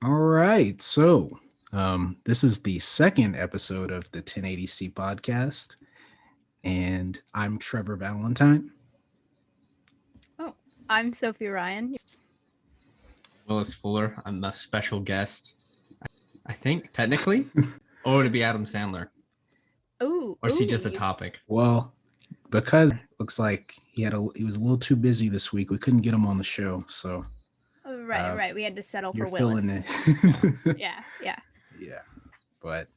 All right. This is the second episode of the 1080C podcast, and I'm Trevor Valentine. Oh, I'm Sophie Ryan. Willis Fuller. I'm a special guest. I think technically, or would it be Adam Sandler? Or is he just a topic? Well, because it looks like he was a little too busy this week. We couldn't get him on the show, so right. We had to settle for Willis. Filling it. Yeah. But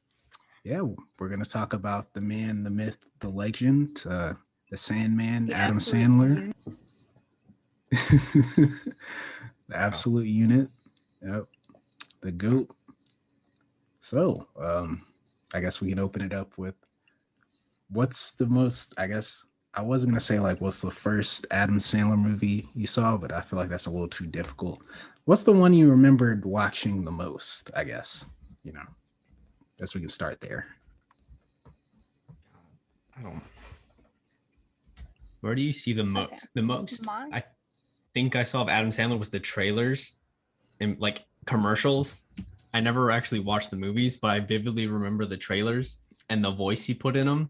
yeah, we're gonna talk about the man, the myth, the legend, the Sandman, The Adam absolute Sandler. The absolute unit. Yep. The GOAT. So, I guess we can open it up with what's the most, I guess I wasn't going to say like what's the first Adam Sandler movie you saw, but I feel like that's a little too difficult. What's the one you remembered watching the most, I guess, guess we can start there. Where do you see the most? Okay. The most Mine? I think I saw of Adam Sandler was the trailers and like commercials. I never actually watched the movies, but I vividly remember the trailers and the voice he put in them,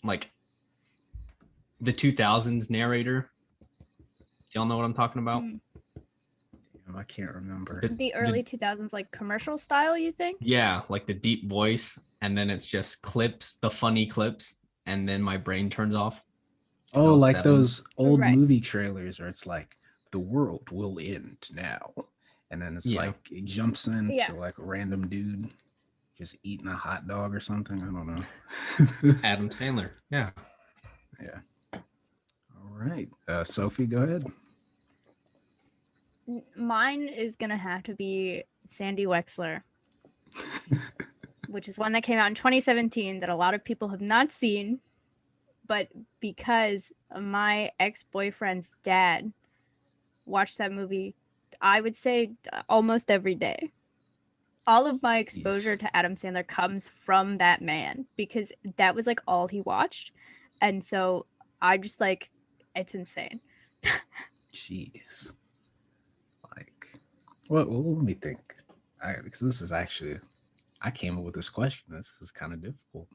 like the 2000's narrator. Do y'all know what I'm talking about? I can't remember. The early 2000s, like commercial style, you think? Yeah, like the deep voice, and then it's just clips, the funny clips, and then my brain turns off. Oh, like 7. those old Right. movie trailers where it's like, the world will end now. And then it's like, it jumps into like a random dude just eating a hot dog or something. I don't know. Adam Sandler. Yeah. Yeah. All right. Sophie, go ahead. Mine is going to have to be Sandy Wexler, which is one that came out in 2017 that a lot of people have not seen. But because my ex-boyfriend's dad watched that movie, I would say almost every day. All of my exposure to Adam Sandler comes from that man because that was like all he watched. And so I just like, it's insane. Jeez. Like, well, let me think. Because this is actually, I came up with this question. This is kind of difficult.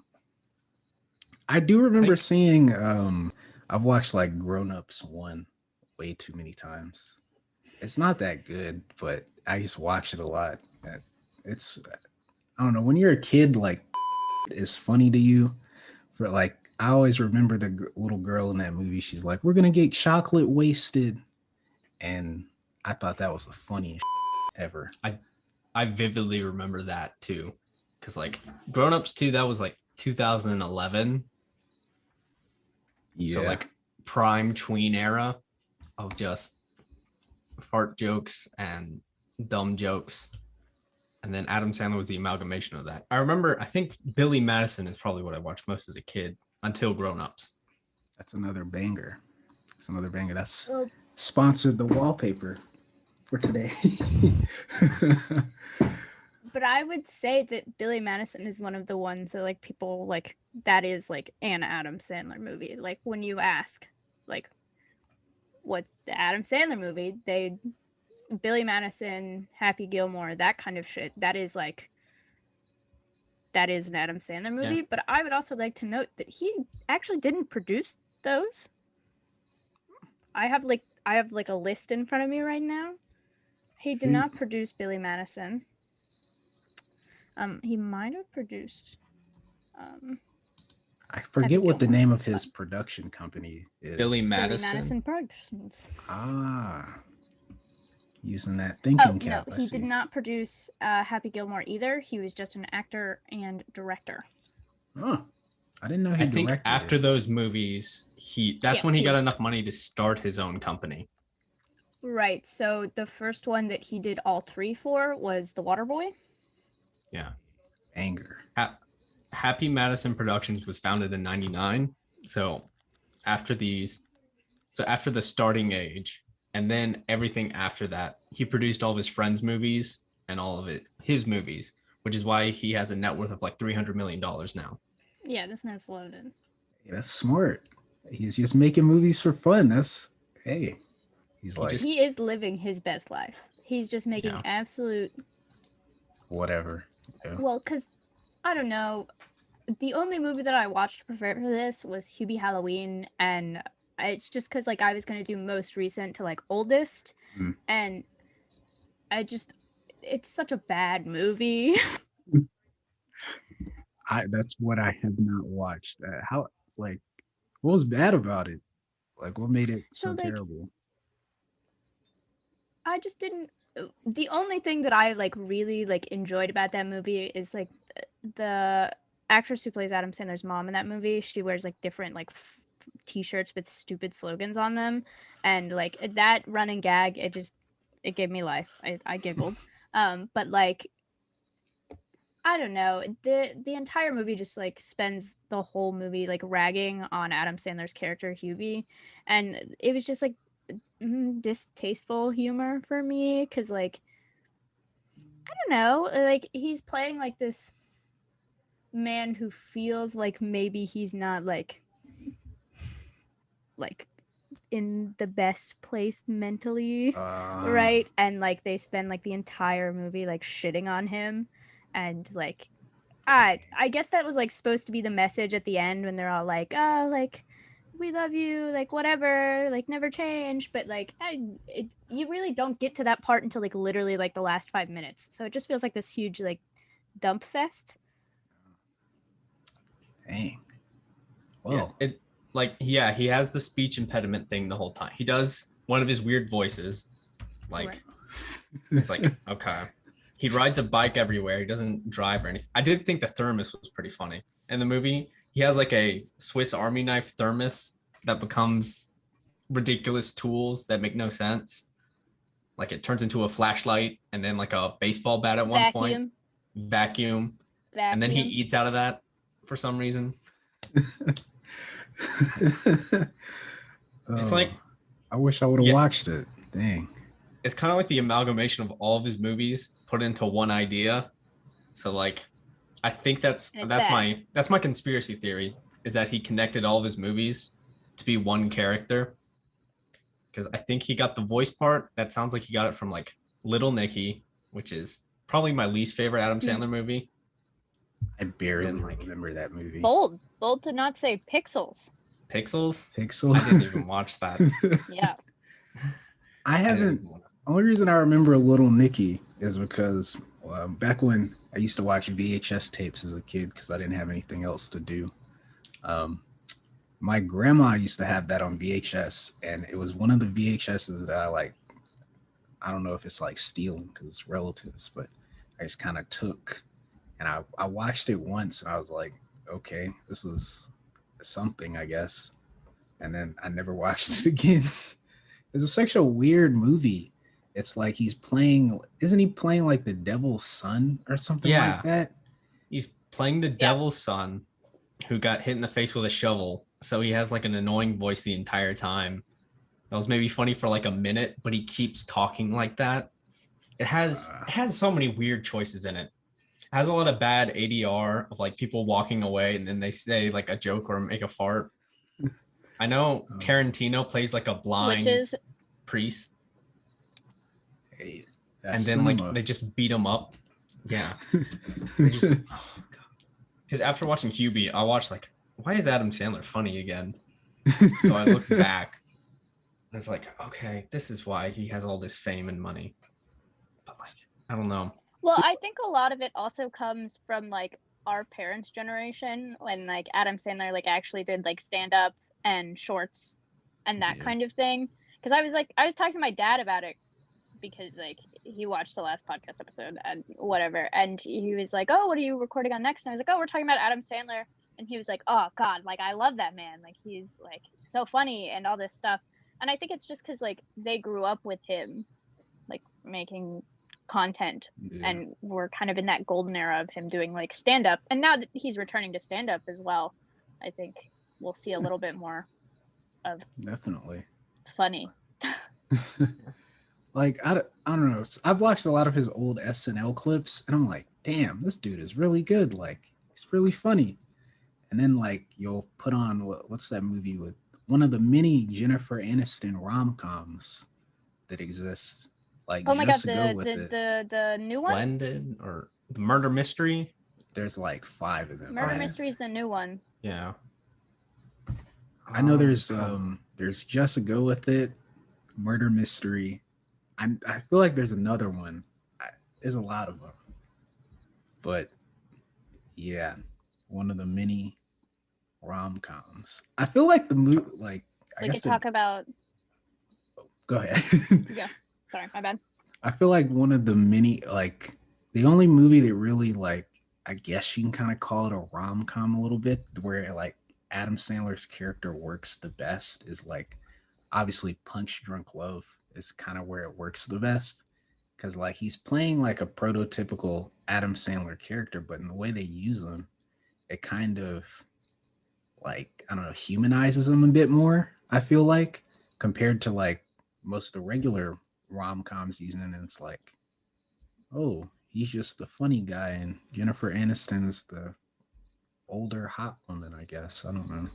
I do remember seeing, I've watched like Grown Ups 1 way too many times. It's not that good, but I just watch it a lot. It's, I don't know, when you're a kid, like, it's funny to you. For like, I always remember the little girl in that movie. She's like, we're going to get chocolate wasted. And I thought that was the funniest ever. I vividly remember that too. Because like Grown Ups 2, that was like 2011. Yeah. So like prime tween era of just fart jokes and dumb jokes. And then Adam Sandler was the amalgamation of that. I think Billy Madison is probably what I watched most as a kid until Grown Ups. That's another banger. That's sponsored the wallpaper for today. But I would say that Billy Madison is one of the ones that like people like that is like an Adam Sandler movie. Like when you ask like what's the Adam Sandler movie, Billy Madison, Happy Gilmore, that kind of shit. That is an Adam Sandler movie. Yeah. But I would also like to note that he actually didn't produce those. I have a list in front of me right now. He did not produce Billy Madison. He might have produced. I forget what the name of his production company is. Billy Madison. Billy Madison Productions. Using that thinking cap. No, he did not produce Happy Gilmore either. He was just an actor and director. Oh, I didn't know he directed. I think after those movies, that's when he got enough money to start his own company. Right. So the first one that he did all three for was The Waterboy. Yeah. Anger. Happy Madison Productions was founded in 1999. So after the Starting Age, and then everything after that, he produced all of his friends' movies and all of his movies, which is why he has a net worth of like $300 million now. Yeah, this man's loaded. Yeah, that's smart. He's just making movies for fun. He is living his best life. He's just making absolute whatever. Yeah. Well, because I don't know. The only movie that I watched to prepare for this was Hubie Halloween, and it's just because like I was gonna do most recent to like oldest, Mm. and it's such a bad movie. That's what I have not watched. How like what was bad about it? Like what made it So so like terrible? I just didn't. The only thing that I like really like enjoyed about that movie is like the actress who plays Adam Sandler's mom in that movie. She wears like different like t-shirts with stupid slogans on them, and like that running gag, it gave me life. I giggled. But like I don't know, the entire movie just like spends the whole movie like ragging on Adam Sandler's character Hubie, and it was just like distasteful humor for me because like I don't know, like he's playing like this man who feels like maybe he's not like in the best place mentally, right? And like they spend like the entire movie like shitting on him, and like I guess that was like supposed to be the message at the end when they're all like, oh, like we love you, like whatever, like never change. But like you really don't get to that part until like literally like the last 5 minutes. So it just feels like this huge like dump fest. Dang. Yeah, Well, he has the speech impediment thing the whole time. He does one of his weird voices. Like Right. it's like, okay. He rides a bike everywhere. He doesn't drive or anything. I did think the thermos was pretty funny. In the movie, he has like a Swiss Army knife thermos that becomes ridiculous tools that make no sense. Like it turns into a flashlight and then like a baseball bat at one point. Vacuum. And then he eats out of that for some reason. It's like I wish I would have watched it. Dang. It's kind of like the amalgamation of all of his movies put into one idea. So like I think that's my conspiracy theory, is that he connected all of his movies to be one character. Because I think he got the voice part. That sounds like he got it from like Little Nicky, which is probably my least favorite Adam Sandler movie. I barely remember that movie. Bold to not say Pixels. Pixels? Pixels? I didn't even watch that. Yeah. I haven't. Only reason I remember Little Nicky is because back when I used to watch VHS tapes as a kid because I didn't have anything else to do. My grandma used to have that on VHS, and it was one of the VHSs that I like. I don't know if it's like stealing because it's relatives, but I just kind of took, and I watched it once, and I was like, okay, this is something, I guess. And then I never watched it again. It's such a weird movie. It's like he's playing, isn't he playing like the devil's son or something like that? He's playing the devil's son who got hit in the face with a shovel. So he has like an annoying voice the entire time. That was maybe funny for like a minute, but he keeps talking like that. It has so many weird choices in it. It has a lot of bad ADR of like people walking away and then they say like a joke or make a fart. I know Tarantino plays like a blind priest. Hey, and then like they just beat him up. Yeah. Because after watching Hubie, I watched like, why is Adam Sandler funny again? So I looked back. And it's like, okay, this is why he has all this fame and money. But like, I don't know. Well, I think a lot of it also comes from like our parents' generation when like Adam Sandler like actually did like stand up and shorts and that kind of thing. Because I was talking to my dad about it because like he watched the last podcast episode and whatever, and he was like, oh, what are you recording on next? And I was like, oh, we're talking about Adam Sandler. And he was like, oh god, like I love that man, like he's like so funny and all this stuff. And I think it's just because like they grew up with him like making content and we're kind of in that golden era of him doing like stand-up, and now that he's returning to stand-up as well, I think we'll see a little bit more of definitely funny. Like I don't know, I've watched a lot of his old SNL clips and I'm like, damn, this dude is really good, like he's really funny. And then like you'll put on what's that movie with one of the many Jennifer Aniston rom-coms that exist. Like oh my god, the new one? Blended or the murder mystery. There's like 5 of them. Murder right? Mystery is the new one. Yeah. I know there's Oh. Just Go With It, Murder Mystery. I feel like there's another one. There's a lot of them, but yeah, one of the many rom-coms. I feel like the movie, like I We guess could talk about. go ahead. Yeah. Sorry, my bad. I feel like one of the many, like the only movie that really, like, I guess you can kind of call it a rom-com a little bit, where like Adam Sandler's character works the best is like obviously Punch Drunk Love is kind of where it works the best, because like he's playing like a prototypical Adam Sandler character, but in the way they use him, it kind of like, I don't know, humanizes him a bit more, I feel like, compared to like most of the regular rom-coms he's in. And it's like, oh, he's just the funny guy, and Jennifer Aniston is the older hot woman, I guess. I don't know.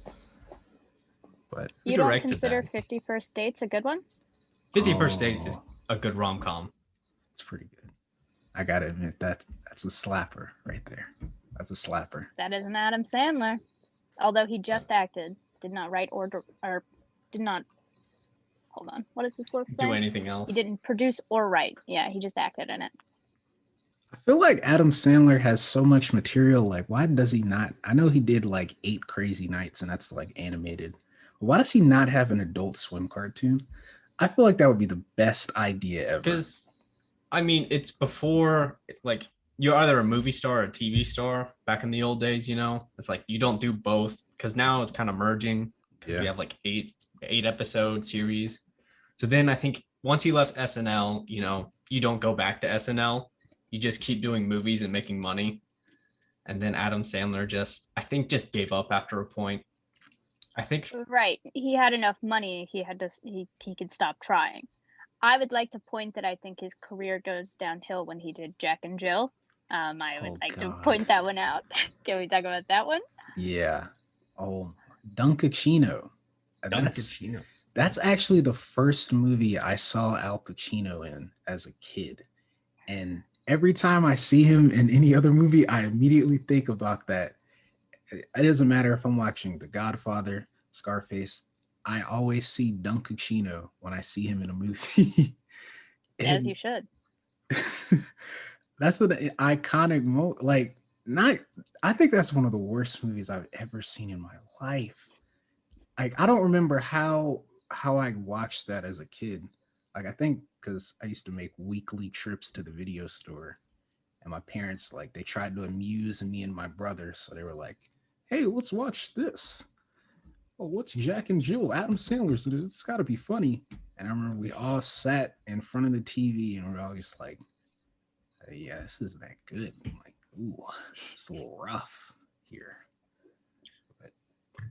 But Who You don't directed consider that? 50 First Dates a good one? 50 First Dates is a good rom-com. it's pretty good. I gotta admit that's a slapper right there. That's a slapper. That is an Adam Sandler. Although he just acted, did not write or did not. Hold on. What does this look Do like? anything else. He didn't produce or write. Yeah, he just acted in it. I feel like Adam Sandler has so much material. Like, why does he not? I know he did like 8 Crazy Nights, and that's like animated. Why does he not have an Adult Swim cartoon? I feel like that would be the best idea ever. Because, I mean, it's before, like, you're either a movie star or a TV star back in the old days, you know? It's like you don't do both, because now it's kind of merging. Because we have like eight episode series. So then I think once he left SNL, you know, you don't go back to SNL. You just keep doing movies and making money. And then Adam Sandler just gave up after a point. I think Right. He had enough money. He could stop trying. I would like to point that I think his career goes downhill when he did Jack and Jill. I would like to God. point that one out. Can we talk about that one? Yeah. Oh, Dunkachino. Dunkachinos. That's actually the first movie I saw Al Pacino in as a kid. And every time I see him in any other movie, I immediately think about that. It doesn't matter if I'm watching The Godfather, Scarface. I always see Dunkachino when I see him in a movie. As you should. That's an iconic moment. Like, I think that's one of the worst movies I've ever seen in my life. Like, I don't remember how I watched that as a kid. Like, I think because I used to make weekly trips to the video store, and my parents, like, they tried to amuse me and my brother, so they were like, "Hey, let's watch this. Oh, what's Jack and Jill? Adam Sandler's in it. It's got to be funny." And I remember we all sat in front of the TV, and we were all just like, "Yeah, this isn't that good." I'm like, ooh, it's a little rough here.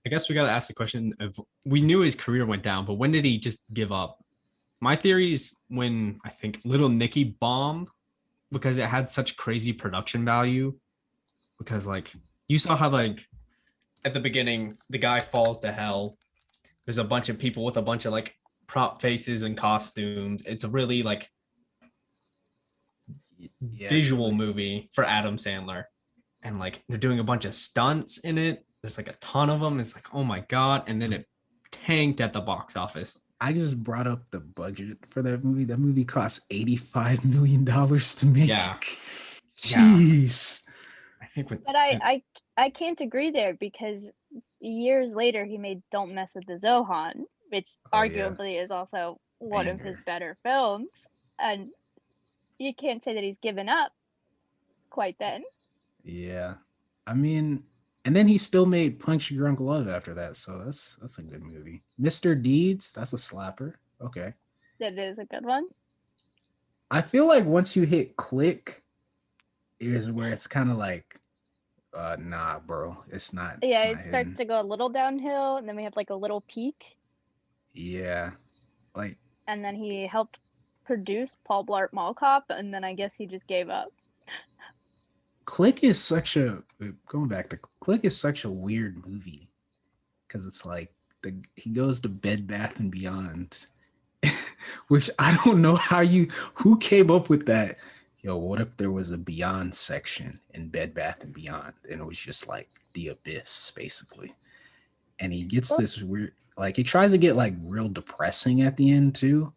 I guess we got to ask the question of, we knew his career went down, but when did he just give up? My theory is when I think Little Nicky bombed, because it had such crazy production value. Because like you saw how like at the beginning the guy falls to hell. There's a bunch of people with a bunch of like prop faces and costumes. It's a really like visual movie for Adam Sandler. And like they're doing a bunch of stunts in it. There's like a ton of them. It's like, oh my God. And then it tanked at the box office. I just brought up the budget for that movie. That movie cost $85 million to make. Yeah. Jeez. I think But I can't agree there, because years later he made Don't Mess with the Zohan, which arguably is also one of his better films. And you can't say that he's given up quite then. Yeah. I mean, and then he still made Punch Drunk Love after that, so that's a good movie. Mr. Deeds, that's a slapper. Okay. That is a good one. I feel like once you hit Click is where it's kind of like, nah, bro, it's not. Yeah, it's not it starts hitting. to go a little downhill, and then we have like a little peak. Yeah. Like, And then he helped produce Paul Blart Mall Cop, and then I guess he just gave up. Click is such a weird movie, because it's like he goes to Bed Bath and Beyond, which I don't know who came up with that. yo, what if there was a Beyond section in Bed Bath and Beyond, and it was just like the abyss, basically. And he gets Well- this weird, like he tries to get like real depressing at the end too.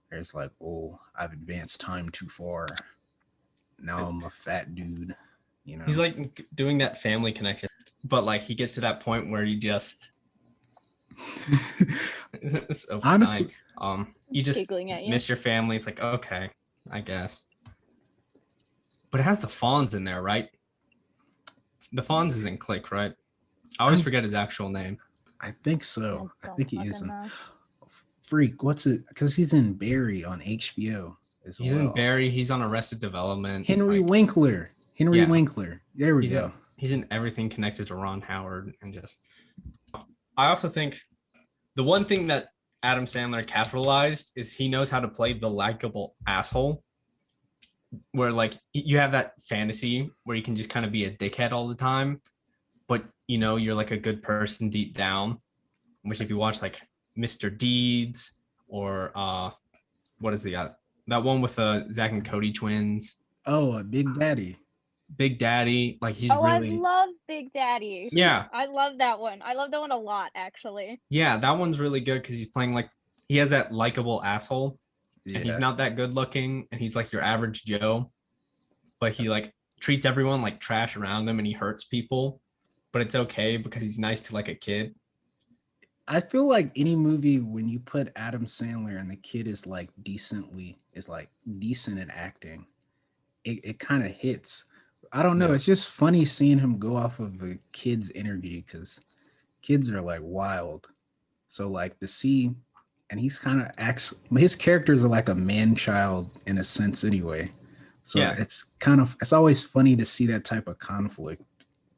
There's like, oh, I've advanced time too far. Now I'm a fat dude. You know, He's like doing that family connection, but like he gets to that point where you just it's so honestly, funny. You just Giggling at you. miss your family. It's like, okay, I guess. But it has the Fonz in there, right? The Fonz is in Click, right? I always forget his actual name. I think so. I don't think he is fucking in know. Freak. What's it? Because he's in Barry on HBO as He's well. in Barry. He's on Arrested Development. Henry like, Winkler. Henry Yeah. Winkler. There we he's go. in, he's in everything connected to Ron Howard, and just. I also think the one thing that Adam Sandler capitalized is he knows how to play the likable asshole. Where like you have that fantasy where you can just kind of be a dickhead all the time, but you know you're like a good person deep down. Which if you watch like Mr. Deeds or what is that one with the Zach and Cody twins, Oh, Big Daddy. Big Daddy, like he's Oh, really I love Big Daddy. yeah I love that one. I love that one a lot, actually. yeah that one's really good because he's playing like he has that likable asshole Yeah. and he's not that good looking and he's like your average Joe, but he like treats everyone like trash around him and he hurts people, but it's okay because he's nice to like a kid. I feel like any movie when you put Adam Sandler and the kid is like decent in acting, it kind of hits. I don't know. Yeah. It's just funny seeing him go off of a kid's interview because kids are like wild. So like to see, and he's kind of acts. His characters are like a man child in a sense anyway. So Yeah. it's always funny to see that type of conflict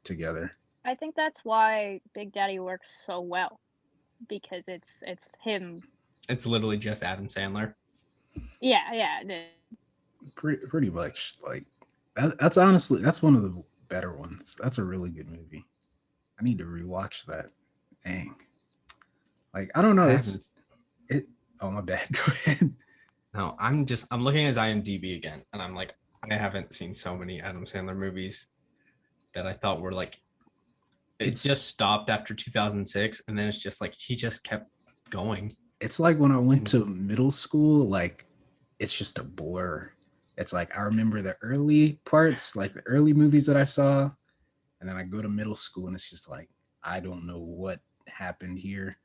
together. I think that's why Big Daddy works so well, because it's him. It's literally just Adam Sandler. Yeah. Pretty much like that's honestly that's one of the better ones. That's a really good movie. I need to rewatch that. Dang. Like I don't know. Oh my bad. Go ahead. No, I'm looking at his IMDb again, and I'm like, I haven't seen so many Adam Sandler movies that I thought were like, it just stopped after 2006, and then it's just like he just kept going. It's like when I went to middle school, like it's just a blur. It's like I remember the early parts, like the early movies that I saw, and then I go to middle school and it's just like I don't know what happened here.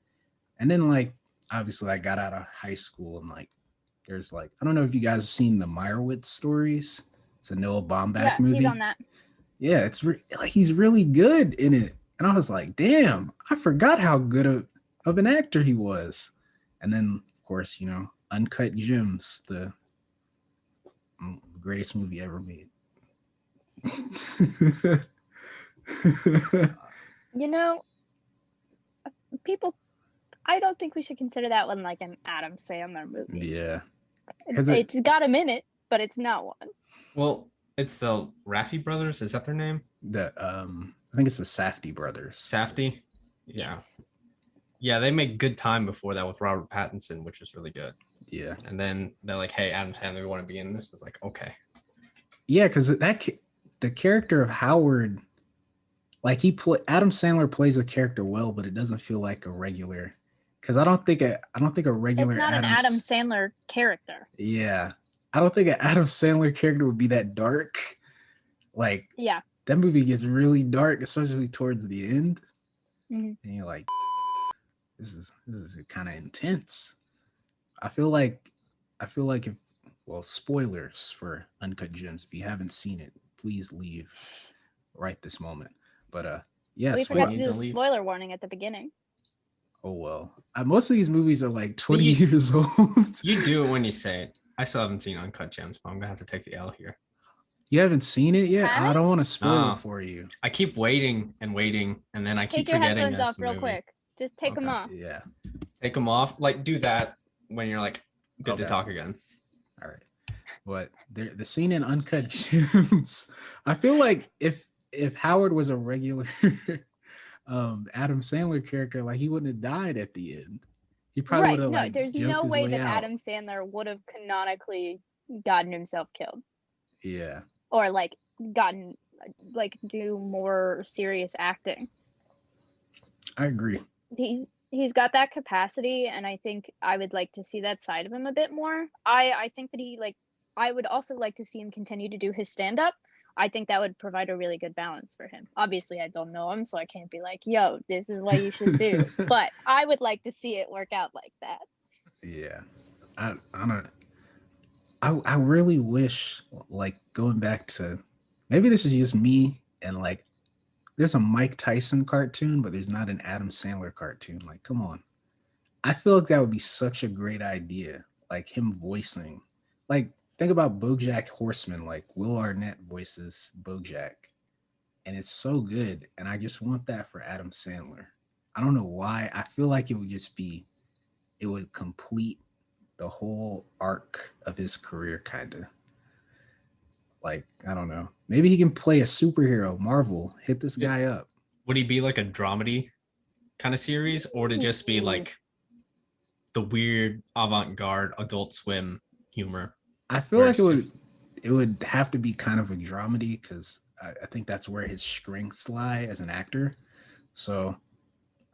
And then like obviously I got out of high school and like there's like I don't know if you guys have seen the Meyerowitz stories. It's a Noah Baumbach movie. He's on that. Yeah, it's like he's really good in it. And I was like, damn, I forgot how good of an actor he was. And then, of course, you know, Uncut Gems, the greatest movie ever made. You know, people, I don't think we should consider that one like an Adam Sandler movie. Yeah. It's got him in it, but it's not one. Well, it's the Raffi brothers. Is that their name? I think it's the Safdie brothers. Safdie. Yeah, they made Good Time before that with Robert Pattinson, which was really good. Yeah. And then they're like, hey, Adam Sandler, we want to be in this. It's like, okay. Yeah, because the character of Howard, like Adam Sandler plays a character well, but it doesn't feel like a regular. Because I don't think a regular. It's not an Adam Sandler character. Yeah, I don't think an Adam Sandler character would be that dark. Like, yeah, that movie gets really dark, especially towards the end. Mm-hmm. And you're like, this is kind of intense. I feel like if spoilers for Uncut Gems. If you haven't seen it, please leave right this moment. But yeah, we forgot to do the spoiler warning at the beginning. Oh well, most of these movies are like 20 years old. You do it when you say it. I still haven't seen Uncut Gems, but I'm gonna have to take the L here. You haven't seen it yet? I don't want to spoil it for you. I keep waiting, and then I keep take your forgetting. Headphones off real quick. Just take them off. Yeah. Take them off. Like do that when you're like good to talk again. All right. But the scene in Uncut Gems, I feel like if Howard was a regular Adam Sandler character, like he wouldn't have died at the end. He probably would have like there's jumped no his way way that out. Adam Sandler would have canonically gotten himself killed. Yeah, or like gotten like do more serious acting. I agree. He's got that capacity, and I think I would like to see that side of him a bit more. I think that I would also like to see him continue to do his stand up. I think that would provide a really good balance for him. Obviously, I don't know him, so I can't be like, "Yo, this is what you should do." But I would like to see it work out like that. Yeah, I don't. I really wish, like, going back to, maybe this is just me, and like there's a Mike Tyson cartoon, but there's not an Adam Sandler cartoon. Like, come on. I feel like that would be such a great idea. Like him voicing. Like, think about BoJack Horseman. Like Will Arnett voices BoJack, and it's so good. And I just want that for Adam Sandler. I don't know why. I feel like it would just be, it would complete the whole arc of his career, kind of. Like, I don't know. Maybe he can play a superhero. Marvel, hit this guy up. Would he be like a dramedy kind of series, or to just be like the weird avant-garde Adult Swim humor? I feel like it would have to be kind of a dramedy, because I think that's where his strengths lie as an actor. So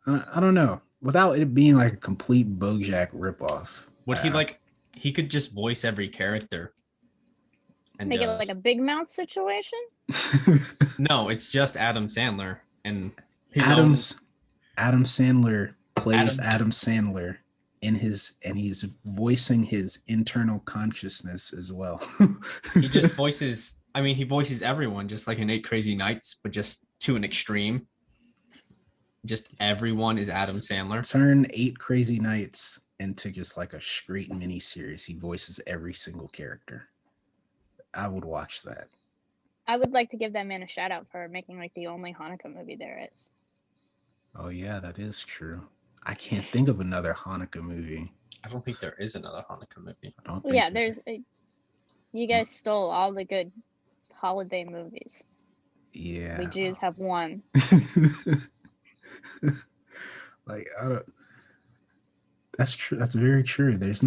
I don't know. Without it being like a complete BoJack ripoff. Would he like, he could just voice every character and Make it like a Big Mouth situation. No, it's just Adam Sandler, and Adam Sandler plays Adam Sandler and he's voicing his internal consciousness as well. He just voices, I mean, he voices everyone, just like in 8 Crazy Nights, but just to an extreme. Just everyone is Adam Sandler. Turn 8 Crazy Nights into just like a straight mini series. He voices every single character. I would watch that. I would like to give that man a shout out for making like the only Hanukkah movie there is. Oh yeah, that is true. I can't think of another Hanukkah movie. I don't think there is another Hanukkah movie. I don't think Yeah, you guys stole all the good holiday movies. Yeah. We Jews have one. Like, I don't. That's true. That's very true. There's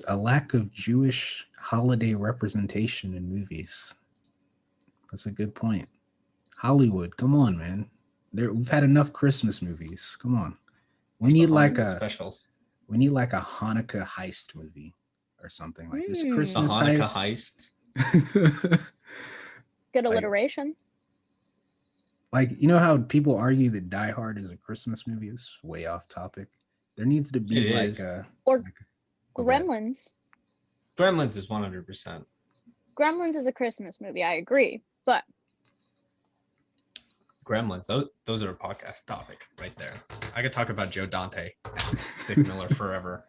a lack of Jewish holiday representation in movies. That's a good point. Hollywood, come on, man. We've had enough Christmas movies. Come on. We need like specials. We need like a Hanukkah heist movie or something. Like this The Christmas Hanukkah heist. Good alliteration. Like, you know how people argue that Die Hard is a Christmas movie? It's way off topic. There needs to be Gremlins. Gremlins is 100%. Gremlins is a Christmas movie. I agree, but Gremlins, those are a podcast topic right there. I could talk about Joe Dante and Dick Miller forever.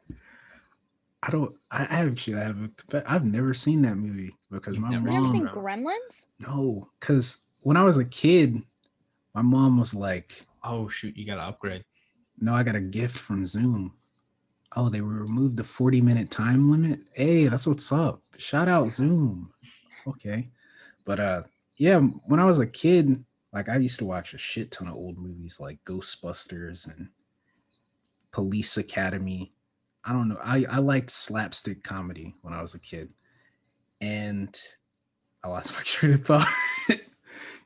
I've never seen that movie because my mom. You've never seen Gremlins? No, because when I was a kid, my mom was like, "Oh shoot, you gotta upgrade." No, I got a gift from Zoom. Oh, they removed the 40-minute time limit. Hey, that's what's up. Shout out Zoom. Okay. But yeah, when I was a kid, like I used to watch a shit ton of old movies like Ghostbusters and Police Academy. I don't know. I liked slapstick comedy when I was a kid. And I lost my train of thought.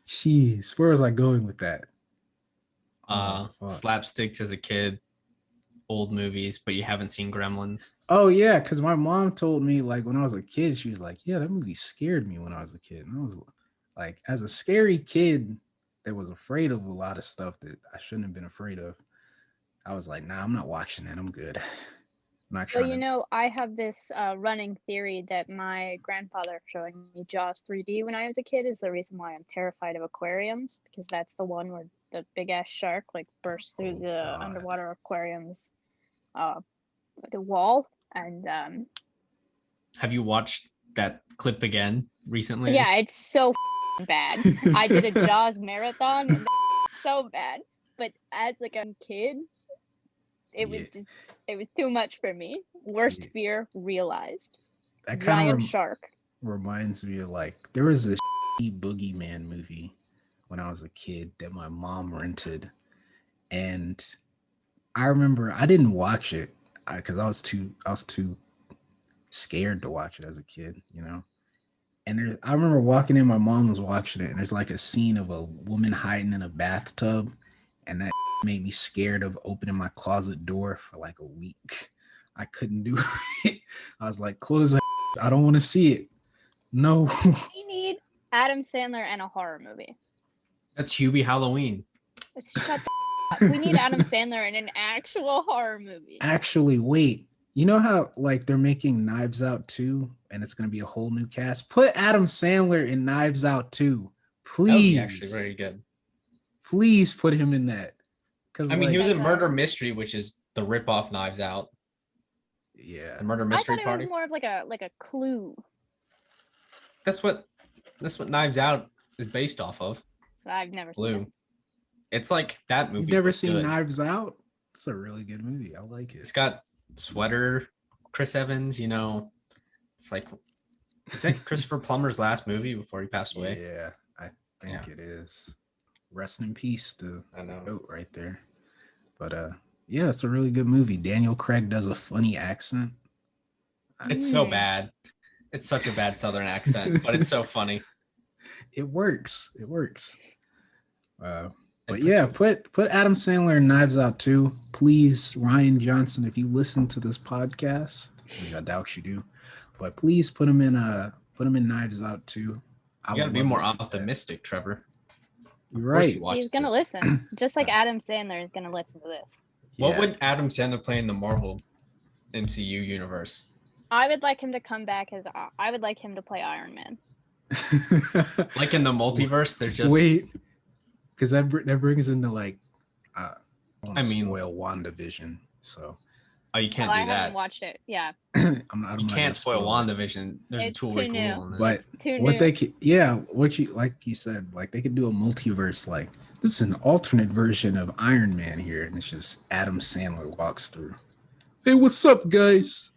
Jeez, where was I going with that? Slapsticks as a kid, old movies, but you haven't seen Gremlins. Oh yeah, because my mom told me, like, when I was a kid, she was like, yeah, that movie scared me when I was a kid. And I was like, as a scary kid that was afraid of a lot of stuff that I shouldn't have been afraid of, I was like, nah, I'm not watching that. I'm good. I'm not trying. Well, you know, I have this running theory that my grandfather showing me Jaws 3D when I was a kid is the reason why I'm terrified of aquariums, because that's the one where the big ass shark like bursts through the underwater aquarium's the wall. And have you watched that clip again recently? Yeah, it's so bad. I did a Jaws marathon and so bad. But as like a kid, it was too much for me. Worst fear realized. That kind giant shark. Reminds me of like there was this boogeyman movie when I was a kid that my mom rented, and I remember I didn't watch it because I was too scared to watch it as a kid, you know. And I remember walking in, my mom was watching it, and there's like a scene of a woman hiding in a bathtub, and that made me scared of opening my closet door for like a week. I couldn't do it. I was like, close that. I don't want to see it. No. We need Adam Sandler and a horror movie. That's Hubie Halloween. Shut the up. We need Adam Sandler in an actual horror movie. Actually, wait. You know how like they're making Knives Out 2 and it's going to be a whole new cast? Put Adam Sandler in Knives Out 2. Please. That would be actually very good. Please put him in that. I mean, he was in Murder Mystery, which is the rip-off Knives Out. Yeah. The Murder Mystery I thought Party. it was more of like a clue. That's what Knives Out is based off of. I've never seen Clue. it. It's like that movie. You've never but seen good. Knives Out? It's a really good movie. I like it. It's got Sweater, Chris Evans, you know. It's like, is that Christopher Plummer's last movie before he passed away? Yeah, I think it is. Rest in peace to I know. goat right there. But yeah, it's a really good movie. Daniel Craig does a funny accent. It's so bad. It's such a bad Southern accent, but it's so funny. It works. It works. But yeah, put Adam Sandler in Knives Out too. Please, Ryan Johnson, if you listen to this podcast, which I doubt you do, but please put him in Knives Out too. You gotta be more optimistic, Trevor. You're right. He's gonna listen, just like Adam Sandler is gonna listen to this. What would Adam Sandler play in the Marvel MCU universe? I would like him to come back I would like him to play Iron Man. Like in the multiverse, there's just wait, because that brings into like, I mean, spoil WandaVision. So, you can't I do that. haven't watched it. Yeah, You can't spoil WandaVision. There's It's a two-way too rule new. on that. But too what new. they could, what you like you said, like they could do a multiverse. Like this is an alternate version of Iron Man here, and it's just Adam Sandler walks through. Hey, what's up, guys?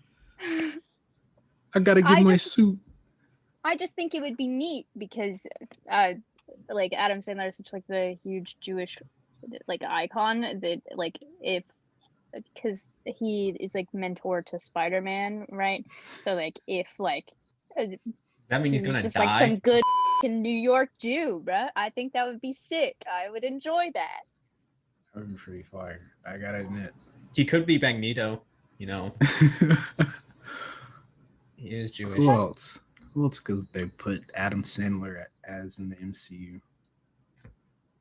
I gotta get my suit. I just think it would be neat because like Adam Sandler is such like the huge Jewish like icon that like if because he is like mentor to Spider-Man, right? So like if like Does that mean he's gonna just die? like some good New York Jew, bruh. I think that would be sick. I would enjoy that. That would be pretty fire. I gotta admit. He could be Magneto, you know. He is Jewish. Who else? Who else could they put Adam Sandler as in the MCU?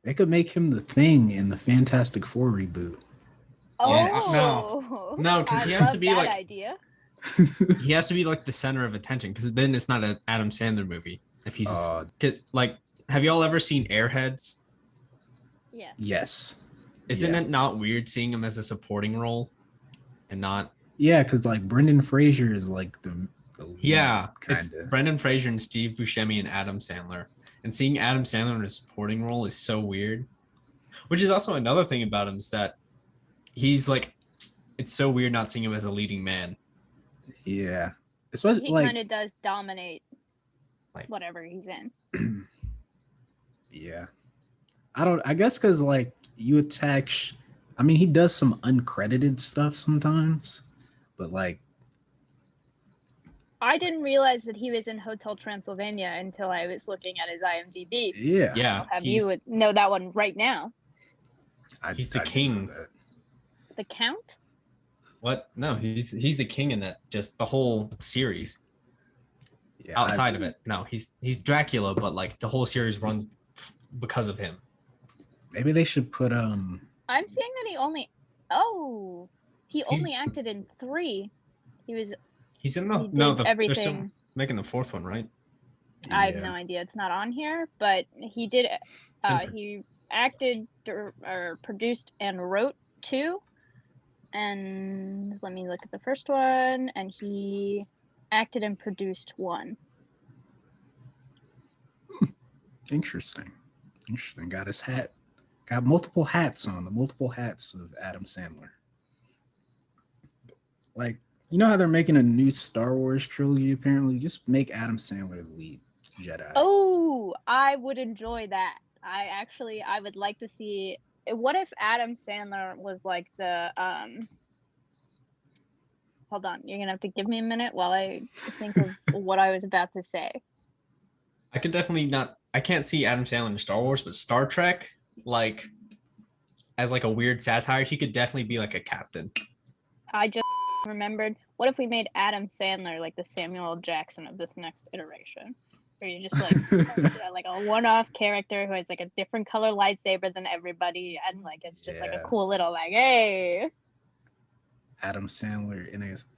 They could make him the Thing in the Fantastic Four reboot. Yes. Oh No, because he I has love to be that like idea. he has to be like the center of attention, because then it's not an Adam Sandler movie. If he's like, have y'all ever seen Airheads? Yeah. Yes. Isn't it not weird seeing him as a supporting role and not? Yeah, because like Brendan Fraser is like the lead, it's kinda. Brendan Fraser and Steve Buscemi and Adam Sandler, and seeing Adam Sandler in a supporting role is so weird. Which is also another thing about him, is that he's like, it's so weird not seeing him as a leading man. Yeah, especially He like kind of does dominate like whatever he's in. yeah, I guess because like you attack. I mean, he does some uncredited stuff sometimes, but like. I didn't realize that he was in Hotel Transylvania until I was looking at his IMDb. Yeah. Yeah, I'll have you know that one right now. He's the I didn't king. know that. The Count? What? No, he's the king in that, just the whole series. Yeah, Outside of it, no, he's Dracula, but like the whole series runs because of him. Maybe they should put I'm seeing that he only acted in 3. He's in the He did they're everything. still making the 4th one, right? I have no idea. It's not on here, but he did. He acted or produced and wrote 2. And let me look at the first one. And he acted and produced 1. Interesting. Got multiple hats on, the multiple hats of Adam Sandler. Like, you know how they're making a new Star Wars trilogy, apparently? Just make Adam Sandler the lead Jedi. Oh, I would enjoy that. I would like to see. What if Adam Sandler was like the hold on, you're gonna have to give me a minute while I think of what I was about to say. I could definitely not. I can't see Adam Sandler in Star Wars, but Star Trek, like, as like a weird satire, he could definitely be like a captain. I just remembered. What if we made Adam Sandler like the Samuel L. Jackson of this next iteration? Where you just like a one-off character who has like a different color lightsaber than everybody, and like it's just like a cool little like, hey. Adam Sandler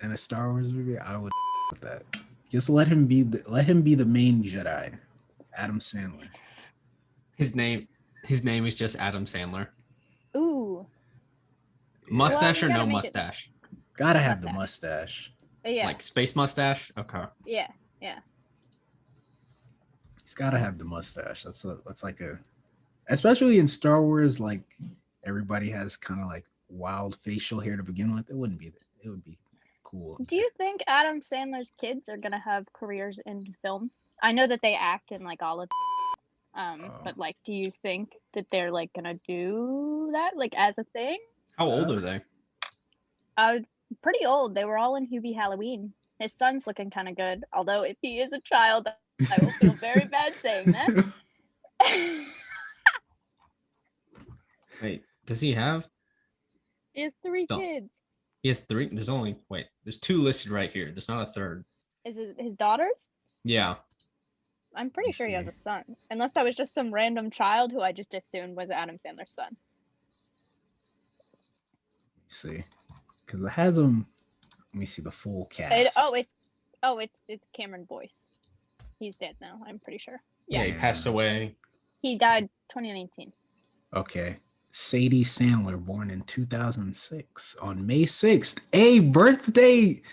in a Star Wars movie, I would with that. Just let him be the main Jedi. Adam Sandler. His name is just Adam Sandler. Ooh. Mustache or no mustache? Gotta have the mustache. Yeah. Like space mustache? Okay. Yeah. He's gotta have the mustache. That's like a, especially in Star Wars, like everybody has kind of like wild facial hair to begin with. It would be cool. Do you think Adam Sandler's kids are gonna have careers in film? I know that they act in like all of but like do you think that they're like gonna do that like as a thing? How old are they? Pretty old. They were all in Hubie Halloween. His son's looking kind of good, although if he is a child, I will feel very bad saying that. Wait, does he have? He has 3 kids. He has 3. There's 2 listed right here. There's not a third. Is it his daughters? Yeah. I'm pretty sure he has a son. Unless that was just some random child who I just assumed was Adam Sandler's son. See, because it has him. Let me see the full cast. It's Cameron Boyce. He's dead now. I'm pretty sure. Yeah, he passed away. He died 2019. Okay. Sadie Sandler, born in 2006 on May 6th. Hey, birthday,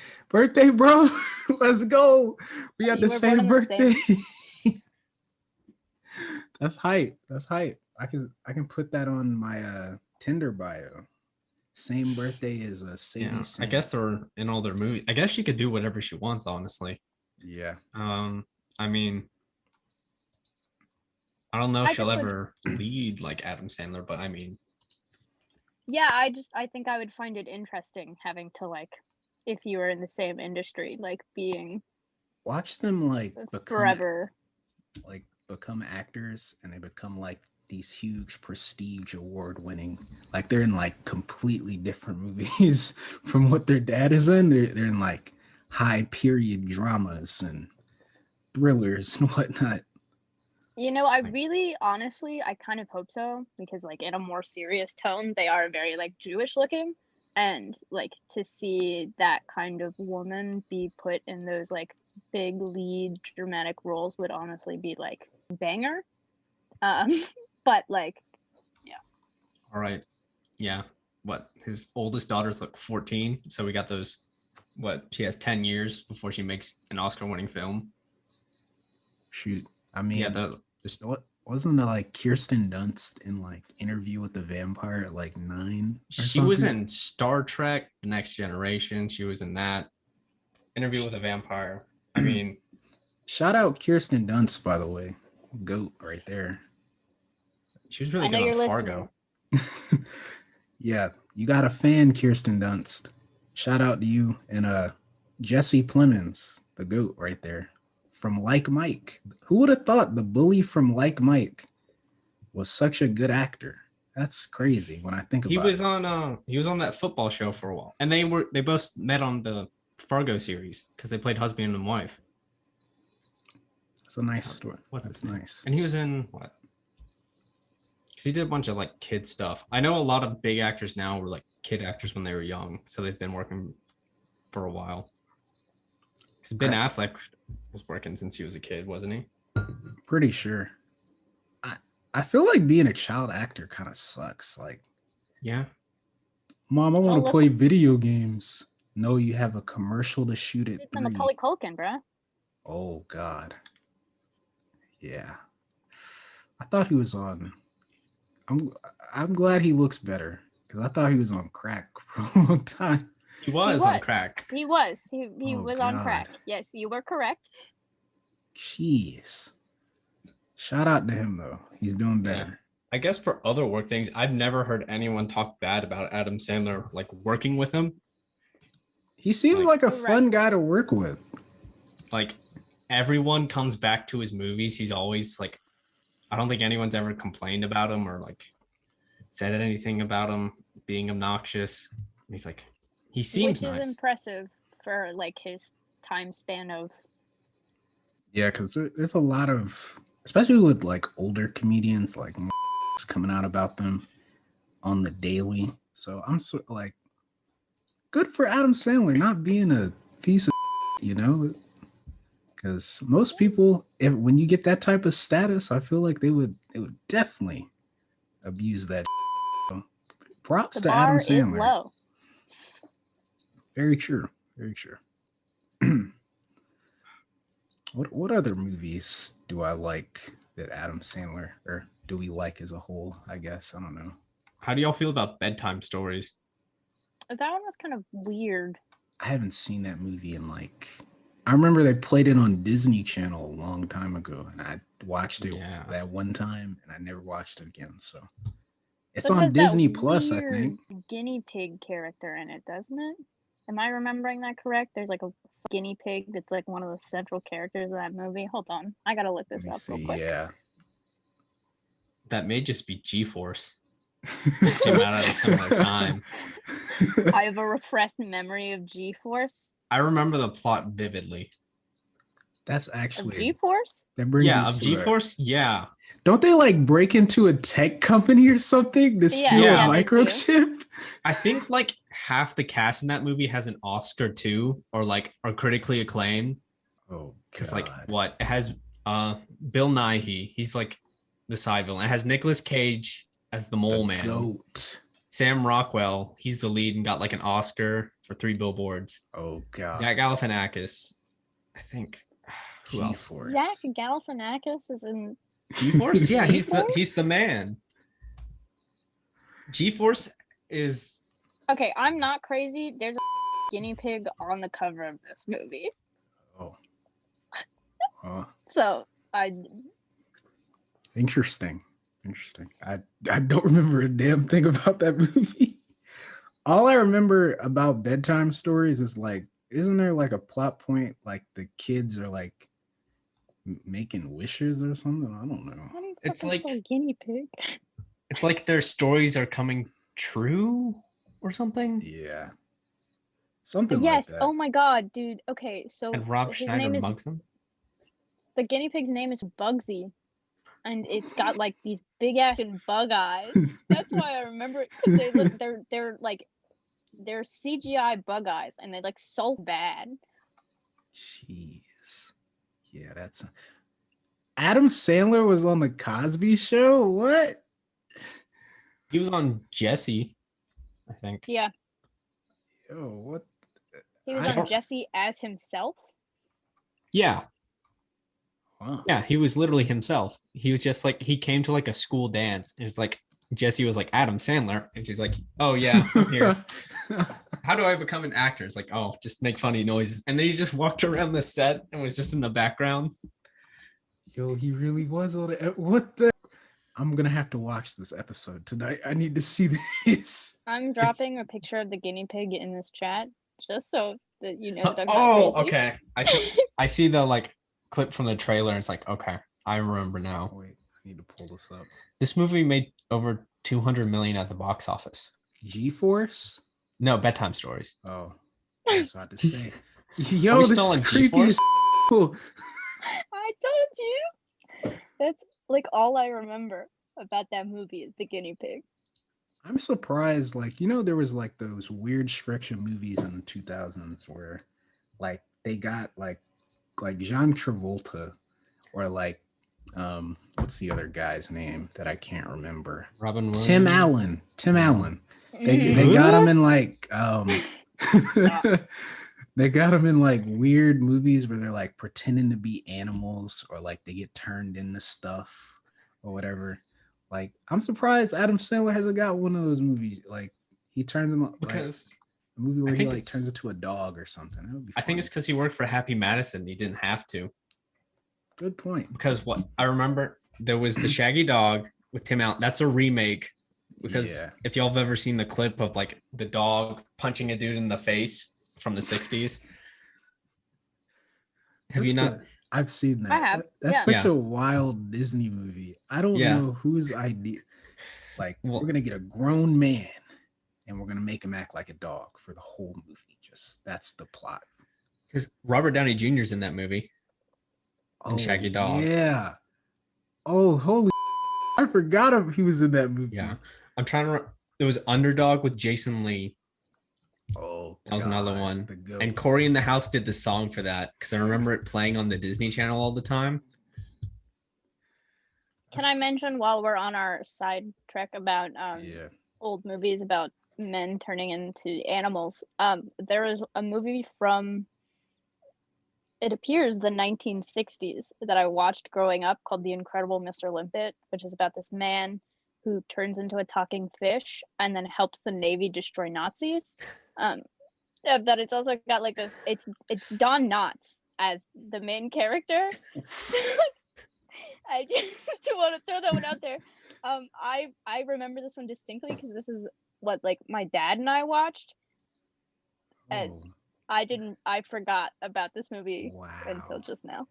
bro. Let's go. We got the same birthday. That's hype. I can put that on my Tinder bio. Same birthday as Sadie Sandler. I guess they're in all their movies. I guess she could do whatever she wants, honestly. Yeah. I mean, I don't know if she'll ever lead like Adam Sandler, but I mean. Yeah, I think I would find it interesting having to like, if you were in the same industry, like being. Watch them like become actors, and they become like these huge prestige award winning, like they're in like completely different movies from what their dad is in. They're in like high period dramas and thrillers and whatnot. You know, I really honestly I kind of hope so, because like in a more serious tone they are very like Jewish looking, and like to see that kind of woman be put in those like big lead dramatic roles would honestly be like banger. But like, yeah. All right. Yeah. What? His oldest daughter's like 14. So we got those, she has 10 years before she makes an Oscar winning film. Shoot. I mean, yeah, wasn't it like Kirsten Dunst in like Interview with the Vampire at like 9? She was in Star Trek, The Next Generation. She was in that. Interview with a Vampire. I mean, shout out Kirsten Dunst, by the way. GOAT right there. She was really good on Fargo. Yeah, you got a fan, Kirsten Dunst. Shout out to you. And Jesse Plemons, the GOAT right there. From Like Mike. Who would have thought the bully from Like Mike was such a good actor? That's crazy when I think about it. He was on that football show for a while. And they both met on the Fargo series because they played husband and wife. It's a nice story. That's nice. And he was in what? Because he did a bunch of like kid stuff. I know a lot of big actors now were like kid actors when they were young, so they've been working for a while. Because Ben Affleck was working since he was a kid, wasn't he? Pretty sure. I feel like being a child actor kind of sucks. Like, yeah, Mom, I want to play video games. No, you have a commercial to shoot it. It's Macaulay Culkin, bro. Oh God. Yeah, I thought he was on. I'm glad he looks better, because I thought he was on crack for a long time. He was on crack. He was. He was on crack. Yes, you were correct. Jeez. Shout out to him though. He's doing better. Yeah. I guess for other work things, I've never heard anyone talk bad about Adam Sandler, like working with him. He seems like a fun guy to work with. Like, everyone comes back to his movies. He's always like, I don't think anyone's ever complained about him or like said anything about him being obnoxious. He's like, he seems Which is nice. impressive for like his time span of. Yeah, because there's a lot of, especially with like older comedians, like coming out about them on the daily. So I'm sort of like, good for Adam Sandler not being a piece of, you know, because most people, when you get that type of status, I feel like they would definitely abuse that. So, props The to bar Adam is Sandler. low. Very true. Very true. What other movies do I like that Adam Sandler, or do we like as a whole? I guess I don't know. How do y'all feel about bedtime stories? That one was kind of weird. I haven't seen that movie in like. I remember they played it on Disney Channel a long time ago, and I watched it that one time, and I never watched it again. So it's on Disney Plus, I think. Guinea pig character in it, doesn't it? Am I remembering that correct? There's like a guinea pig that's like one of the central characters of that movie. Hold on, I gotta look this up real quick. Yeah, That may just be G-Force. It came out at a similar time. I have a repressed memory of G-Force. I remember the plot vividly. That's actually Of G-Force? Yeah, of G-Force. Yeah. Don't they like break into a tech company or something to steal a microchip? I think like half the cast in that movie has an Oscar too, or like are critically acclaimed. Oh, because like what it has Bill Nighy, he's like the side villain. It has Nicolas Cage as the mole man. Goat. Sam Rockwell, he's the lead and got like an Oscar for 3 Billboards. Oh god. Zach Galifianakis, I think. Who else? Zach Galifianakis is in G-Force? Yeah, he's the man. G-Force is okay. I'm not crazy. There's a guinea pig on the cover of this movie. Oh. So Interesting. I don't remember a damn thing about that movie. All I remember about bedtime stories is like, isn't there like a plot point like the kids are like making wishes or something? I don't know. It's like a guinea pig. It's like their stories are coming true or something. Yeah. Something yes. like that. Oh my god, dude. Okay, so and Rob Schneider mugs them. The guinea pig's name is Bugsy. And it's got like these big ass bug eyes. That's why I remember it, because they're CGI bug eyes, and they look so bad. Jeez. Yeah, that's Adam Sandler was on the Cosby Show. What? He was on Jesse, I think. Yeah. Yo, what? He was on Jesse as himself. Yeah. Wow. Yeah, he was literally himself. He was just like, he came to like a school dance and it's like, Jesse was like, Adam Sandler. And she's like, oh yeah, I'm here. How do I become an actor? It's like, oh, just make funny noises. And then he just walked around the set and was just in the background. Yo, he really was on it. What the? I'm going to have to watch this episode tonight. I need to see this. I'm dropping a picture of the guinea pig in this chat just so that you know that I'm not crazy. Okay. I see the like clip from the trailer. And it's like, okay, I remember now. Wait, I need to pull this up. This movie made over 200 million at the box office. G-Force? No, bedtime stories. Oh, I was about to say. Yo, this is creepy as cool. I told you. That's like all I remember about that movie is the guinea pig. I'm surprised, like, you know, there was like those weird stretch of movies in the 2000s where like they got like John Travolta or like what's the other guy's name that I can't remember? Robin Williams. Tim Allen. They got him in like they got him in like weird movies where they're like pretending to be animals or like they get turned into stuff or whatever. Like, I'm surprised Adam Sandler hasn't got one of those movies. Like, he turns him up because a movie where he like turns into a dog or something. That would be I think it's because he worked for Happy Madison. He didn't have to. Good point. Because what I remember, there was the Shaggy Dog with Tim Allen. That's a remake. Because if y'all have ever seen the clip of like the dog punching a dude in the face from the 60s, have you not? I've seen that. I have, That's yeah. such a wild Disney movie. I don't Yeah. know whose idea. Like, Well- we're gonna get a grown man and we're gonna make him act like a dog for the whole movie. Just that's the plot. Because Robert Downey Jr.'s in that movie. And Shaggy Dog. Yeah. Oh, holy! I forgot he was in that movie. Yeah. I'm trying to. There was Underdog with Jason Lee. Oh, That was another God, one. the goat. And Corey in the House did the song for that because I remember it playing on the Disney Channel all the time. Can I mention while we're on our side trek about Yeah. old movies about men turning into animals? There is a movie from, it appears, the 1960s that I watched growing up called The Incredible Mr Limpet, which is about this man who turns into a talking fish and then helps the Navy destroy Nazis. But it's also got like this. It's Don Knotts as the main character. I just want to throw that one out there. I remember this one distinctly because this is what like my dad and I watched. And Oh, I forgot about this movie wow. until just now.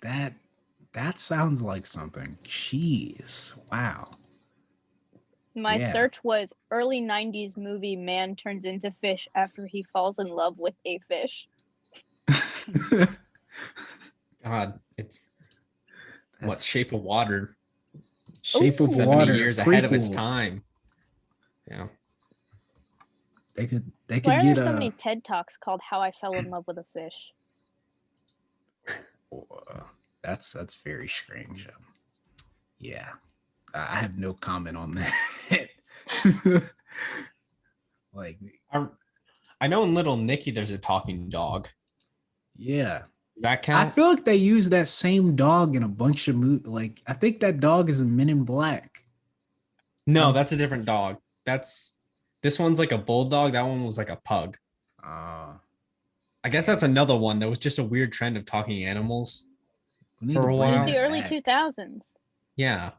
That sounds like something. Jeez. Wow. My Yeah. search was early 90s movie man turns into fish after he falls in love with a fish. God, it's what That's- Shape of Water? Shape of 70 Water years ahead of its prequel. time. Yeah. They could Why are get there so a. many TED Talks called How I Fell in Love with a Fish? That's very strange. Yeah, I have no comment on that. Like, I know in Little Nicky there's a talking dog. yeah, Does that I count? feel like they use that same dog in a bunch of movies. Like, I think that dog is in Men in Black. No, that's a different dog. This one's like a bulldog. That one was like a pug. I guess that's another one. There was just a weird trend of talking animals. We need For to a bring while. It that was the early back. 2000s. Yeah.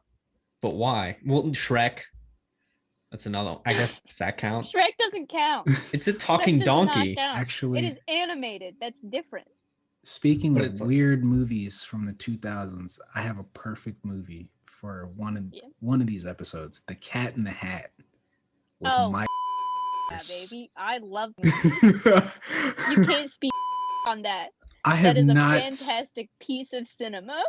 But why? Well, Shrek. That's another one. I guess, does that count? Shrek doesn't count. It's a talking Shrek does not donkey. count. Actually, It is animated. That's different. Speaking But of it's like- weird movies from the 2000s, I have a perfect movie for one of these episodes, The Cat in the Hat. With Oh, Mike. yeah, baby. I love it. You can't speak on that. I have That is a not. fantastic piece of cinema.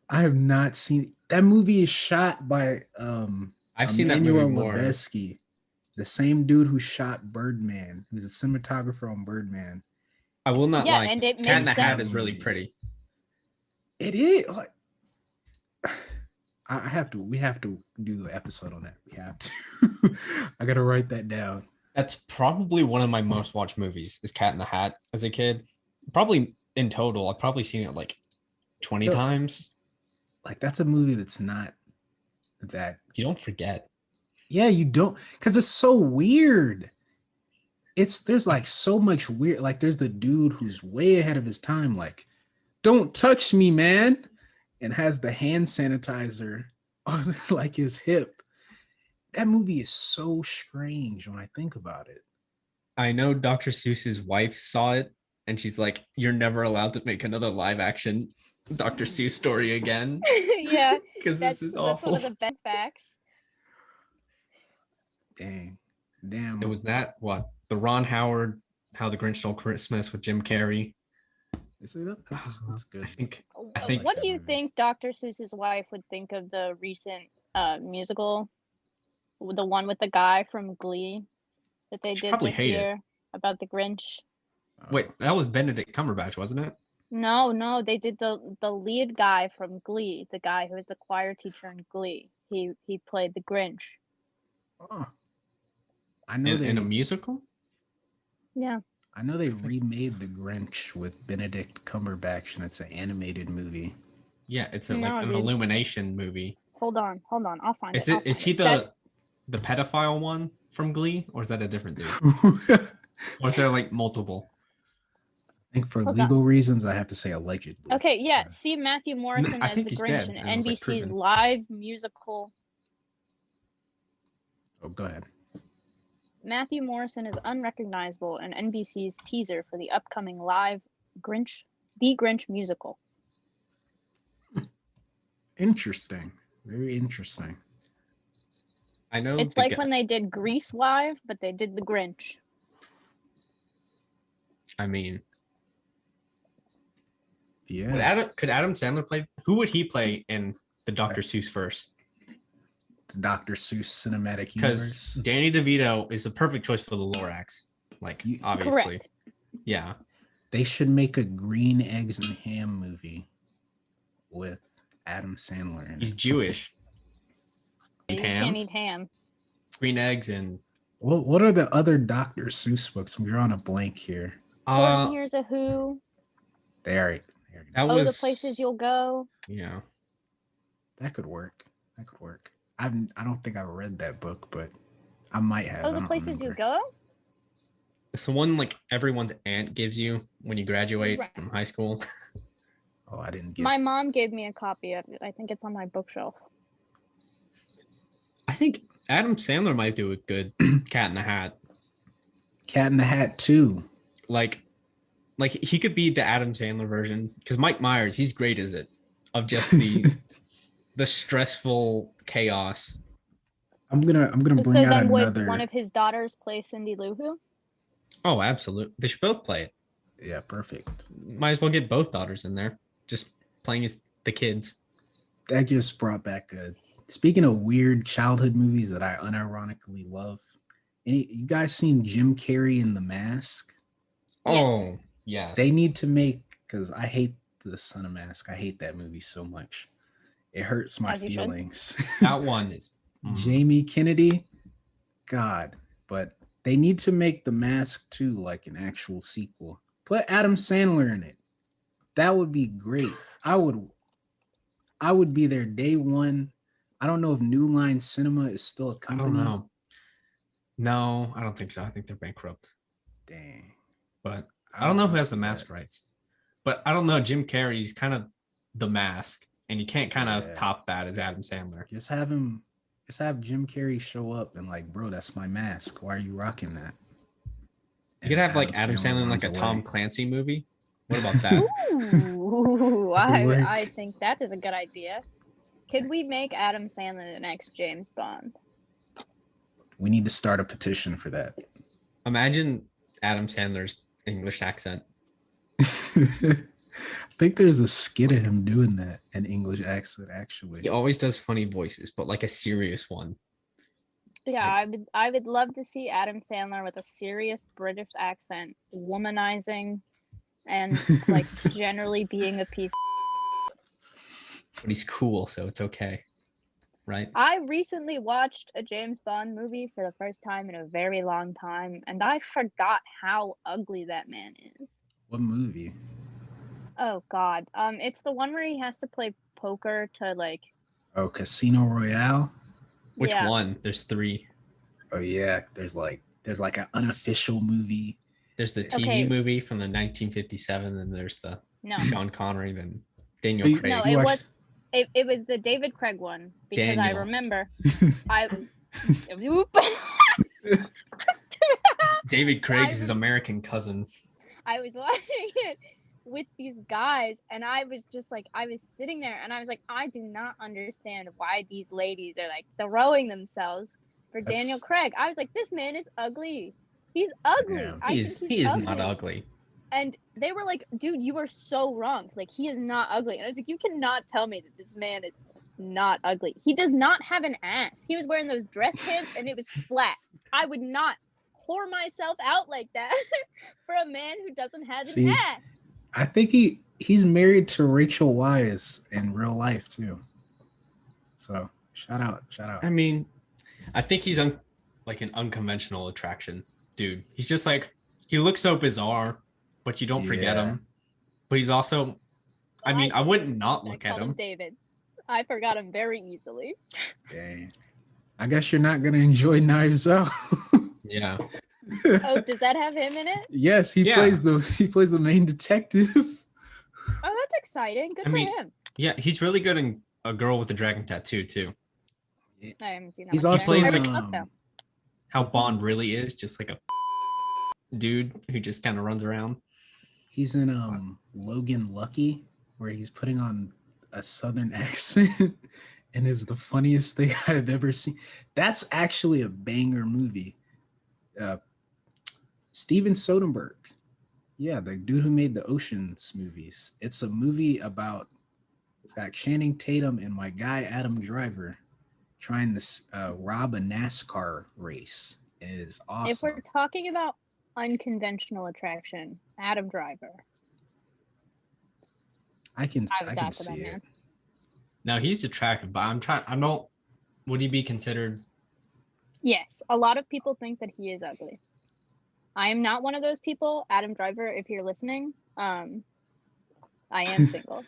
I have not seen that movie. Is shot by I've seen that Emmanuel movie more. Lubezki, the same dude who shot Birdman, who's a cinematographer on Birdman. I will not Yeah, lie. and it Cat in makes the Hat sense. is really pretty. It is like I have to. We have to do the episode on that. We have to. I gotta write that down. That's probably one of my most watched movies is Cat in the Hat as a kid. Probably in total, I've probably seen it like 20 No. times. Like, that's a movie that's not that. You don't forget. Yeah, you don't, because it's so weird. There's like so much weird. Like, there's the dude who's way ahead of his time. Like, don't touch me, man, and has the hand sanitizer on like his hip. That movie is so strange when I think about it. I know Dr. Seuss's wife saw it and she's like, "You're never allowed to make another live action Dr. Seuss story again." Yeah, Because this is that's one awful. of the best facts. Damn. It was that the Ron Howard How the Grinch Stole Christmas with Jim Carrey. Is it? That's good. I think like What that do you movie. think Dr. Seuss's wife would think of the recent musical, the one with the guy from Glee that they She'd did probably this hate it. year about the Grinch? Wait, that was Benedict Cumberbatch, wasn't it? No, they did the lead guy from Glee, the guy who was the choir teacher in Glee. He played the Grinch. Oh. I know In a musical? Yeah. I know they remade The Grinch with Benedict Cumberbatch, and it's an animated movie. Yeah, it's No, like an dude. Illumination movie. Hold on. I'll find Is it. it? Is he That's- the pedophile one from Glee, or is that a different dude? Or is there like multiple? I think for Hold legal reasons, I have to say allegedly. Okay, yeah. See Matthew Morrison I as think the he's Grinch dead, in and it was, like, NBC's proven. live musical. Oh, go ahead. Matthew Morrison is unrecognizable in NBC's teaser for the upcoming live Grinch The Grinch musical. Interesting. Very interesting. I know It's the like guy- when they did Grease live, but they did The Grinch. I mean, Yeah. could Adam Sandler play? Who would he play in the Dr. Seuss verse? The Dr. Seuss cinematic Because universe. Danny DeVito is a perfect choice for the Lorax. Like, obviously. Correct. Yeah. They should make a green eggs and ham movie with Adam Sandler in He's it. Jewish. You Eat can't hams, eat ham. green eggs, and What are the other Dr. Seuss books? I'm drawing a blank here. 40 Years of Who. They are. that Oh, was the places you'll go. Yeah. That could work. That could work. I don't think I read that book, but I might have. Oh, I the don't places you remember. go. It's the one like everyone's aunt gives you when you graduate Right. from high school. Oh, I didn't get. My mom gave me a copy of it. I think it's on my bookshelf. I think Adam Sandler might do a good Cat in the Hat. Cat in the Hat 2. Like he could be the Adam Sandler version because Mike Myers, he's great as it of just the stressful chaos. I'm gonna bring So out then would another. one of his daughters play Cindy Lou Who? Oh, absolutely. They should both play it. Yeah, perfect. Might as well get both daughters in there, just playing as the kids. That just brought back a. Speaking of weird childhood movies that I unironically love, you guys seen Jim Carrey in The Mask? Oh, yes. They need to make, because I hate the Son of Mask. I hate that movie so much. It hurts my As you should. feelings. That one is Jamie Kennedy, God, but they need to make The Mask 2 like an actual sequel. Put Adam Sandler in it. That would be great. I would be there day one. I don't know if New Line Cinema is still a I company. don't know. No, I don't think so. I think they're bankrupt. Dang. But I don't know who wanna has the see mask that. rights. But I don't know. Jim Carrey's kind of the mask, and you can't kind of Yeah. top that as Adam Sandler. Just have Jim Carrey show up and like, bro, that's my mask. Why are you rocking that? You could have like Adam Sandler in like runs a Tom away. Clancy movie. What about that? Ooh, Work. I think that is a good idea. Could we make Adam Sandler the next James Bond? We need to start a petition for that. Imagine Adam Sandler's English accent. I think there's a skit of him doing that in English accent, actually. He always does funny voices, but like a serious one. Yeah, I would love to see Adam Sandler with a serious British accent, womanizing, and like generally being a piece. But he's cool, so it's okay. Right? I recently watched a James Bond movie for the first time in a very long time, and I forgot how ugly that man is. What movie? Oh God, it's the one where he has to play poker to like. Oh, Casino Royale. Which Yeah. one? There's 3. Oh yeah, there's like an unofficial movie. There's the TV Okay. movie from the 1957, and there's the No, Sean Connery, then Daniel You- Craig. No, You it watched- was it was the David Craig one because I Daniel. remember I. David Craig's I his American cousin. I was watching it with these guys, and I was just like, I was sitting there, and I was like, I do not understand why these ladies are like throwing themselves for That's- Daniel Craig. I was like, this man is ugly. He's ugly. Yeah. I He think is he's not ugly. And they were like, dude, you are so wrong. Like, he is not ugly. And I was like, you cannot tell me that this man is not ugly. He does not have an ass. He was wearing those dress pants and it was flat. I would not whore myself out like that for a man who doesn't have See, an ass. I think he's married to Rachel Weisz in real life too. So shout out. I mean, I think he's like an unconventional attraction, dude. He's just like, he looks so bizarre, but you don't forget Yeah. him. But he's also, I mean, I wouldn't not I look at called him. David. I forgot him very easily. Dang. I guess you're not gonna enjoy Knives Out. Yeah. Oh, does that have him in it? Yes, he Yeah. plays the main detective. Oh, that's exciting. Good I mean, for him. Yeah, he's really good in A Girl with a Dragon Tattoo, too. I haven't seen that He's one also yet. plays I like- forgot, though. How Bond really is, just like a dude who just kind of runs around. He's in Logan Lucky, where he's putting on a southern accent and is the funniest thing I've ever seen. That's actually a banger movie. Steven Soderbergh. Yeah, the dude who made the Oceans movies. It's a movie about, it's got Channing Tatum and my guy Adam Driver trying to rob a NASCAR race. It is awesome. If we're talking about unconventional attraction, Adam Driver. I can I've got for see that it. man. Now he's attractive, but I don't. Would he be considered? Yes, a lot of people think that he is ugly. I am not one of those people. Adam Driver, if you're listening, I am single.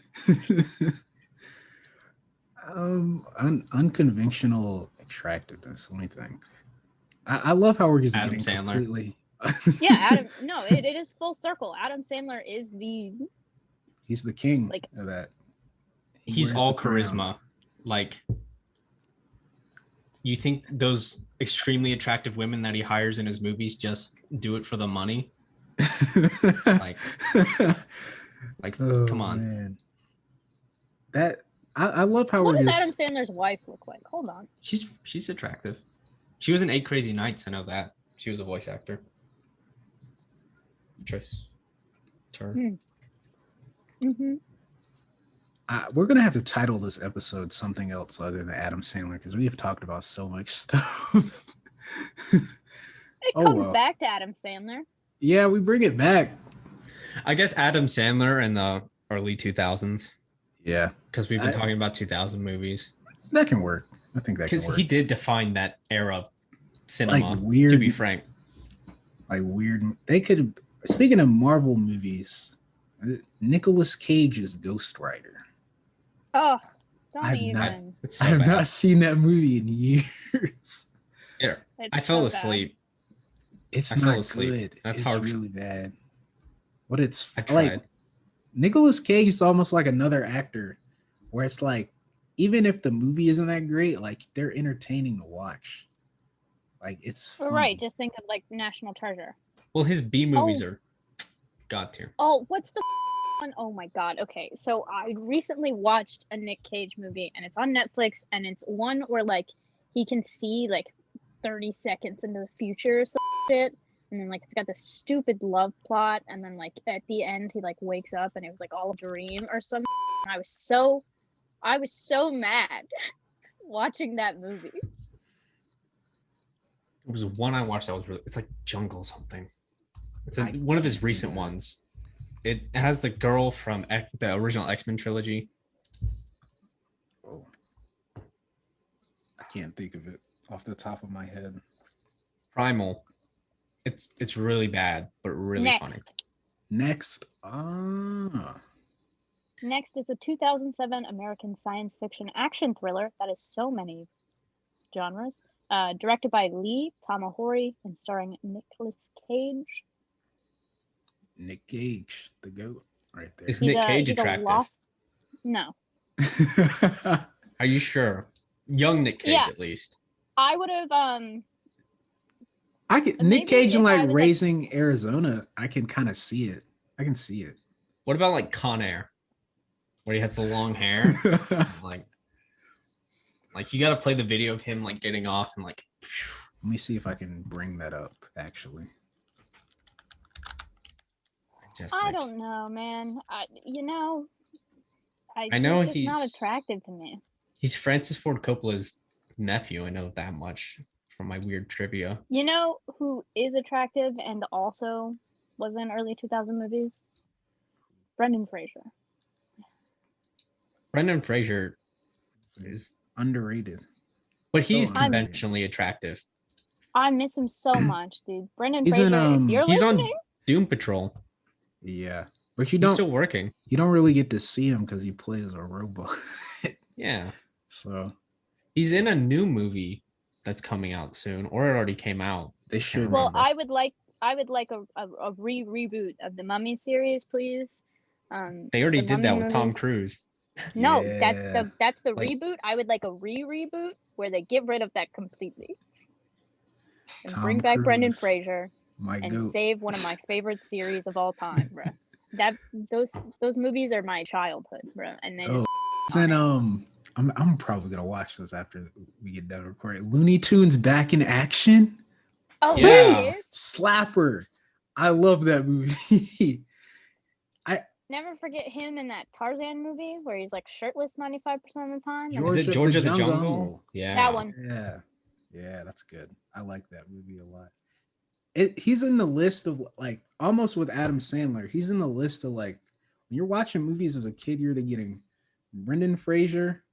Unconventional attractiveness. Let me think. I love how we're just Adam getting Sandler. completely. Yeah, Adam. No, it is full circle. Adam Sandler is He's the king Like- of that. He He's wears all the crown. charisma. Like, you think those extremely attractive women that he hires in his movies just do it for the money? Like, Oh, come on. man. That I love how What we're does just. Adam Sandler's wife look like? Hold on. She's attractive. She was in 8 Crazy Nights. I know that. She was a voice actor. Tris. Turn. Mm-hmm. We're gonna have to title this episode something else other than Adam Sandler because we have talked about so much stuff. It Oh, comes well. back to Adam Sandler. Yeah, we bring it back. I guess Adam Sandler in the early 2000s, Yeah, because we've been talking about 2000 movies. that can work. I think that can Because work. he did define that era of cinema. Like weird, to be frank. like weird. They could. Speaking of Marvel movies, Nicolas Cage is Ghost Rider. Oh, don't I've even. not- It's I so have bad. not seen that movie in years. Yeah, It's I fell so bad. asleep. It's I fell not asleep. good. That's it's hard. really bad. But it's I like tried. Nicolas Cage is almost like another actor, where it's like even if the movie isn't that great, like they're entertaining to watch. Like it's Well, funny. right. Just think of like National Treasure. Well, his B movies are god tier. Oh, what's the one? Oh my god. Okay, so I recently watched a Nick Cage movie, and it's on Netflix, and it's one where like he can see like 30 seconds into the future or some shit, and then like it's got this stupid love plot, and then like at the end he like wakes up and it was like all a dream or something. And I was so mad watching that movie. There was one I watched that was really. It's like Jungle something. It's I one of his can't recent remember. ones. It has the girl from the original X-Men trilogy. Oh. I can't think of it off the top of my head. Primal. It's really bad, but really funny. Next, Next is a 2007 American science fiction action thriller that is so many genres. Directed by Lee Tamahori and starring Nicolas Cage. Nick Cage, the goat, right there. Is Nick Cage he's a attractive? No, Are you sure? Young Nick Cage, Yeah. at least. I would have. I can Maybe Nick Cage in if I like was, like- Raising Arizona. I can kind of see it. I can see it. What about like Con Air, where he has the long hair? Like you got to play the video of him like getting off and like. Let me see if I can bring that up. Actually, I don't know, man. I know know he's just not he's- attractive to me. He's Francis Ford Coppola's nephew. I know that much from my weird trivia. You know who is attractive and also was in early 2000 movies? Brendan Fraser. Brendan Fraser is, underrated. but he's underrated. conventionally attractive. I miss him so much, dude. Brendan He's in, Fraser. If you're He's on listening, Doom Patrol. Yeah, but you He's don't. still working. You don't really get to see him because he plays a robot. Yeah. So He's in a new movie that's coming out soon, or it already came out. they should. well, remember. I would like a reboot of the Mummy series, please. They already the did that Mummy with Tom movies- Cruise. No, Yeah. that's the Like- reboot. I would like a reboot where they get rid of that completely and bring Tom back Brendan Cruise, Fraser my and goat. save one of my favorite series of all time, bro. That those movies are my childhood, bro. And they just And I'm probably gonna watch this after we get done recording. Looney Tunes Back in Action. oh Yeah. there he is. Slapper. I love that movie. Never forget him in that Tarzan movie where he's like shirtless 95% of the time. and Is it George George of of the the Jungle? Jungle? Yeah. That one. Yeah, that's good. I like that movie a lot. He's in the list of like almost with Adam Sandler. He's in the list of like when you're watching movies as a kid, you're getting Brendan Fraser,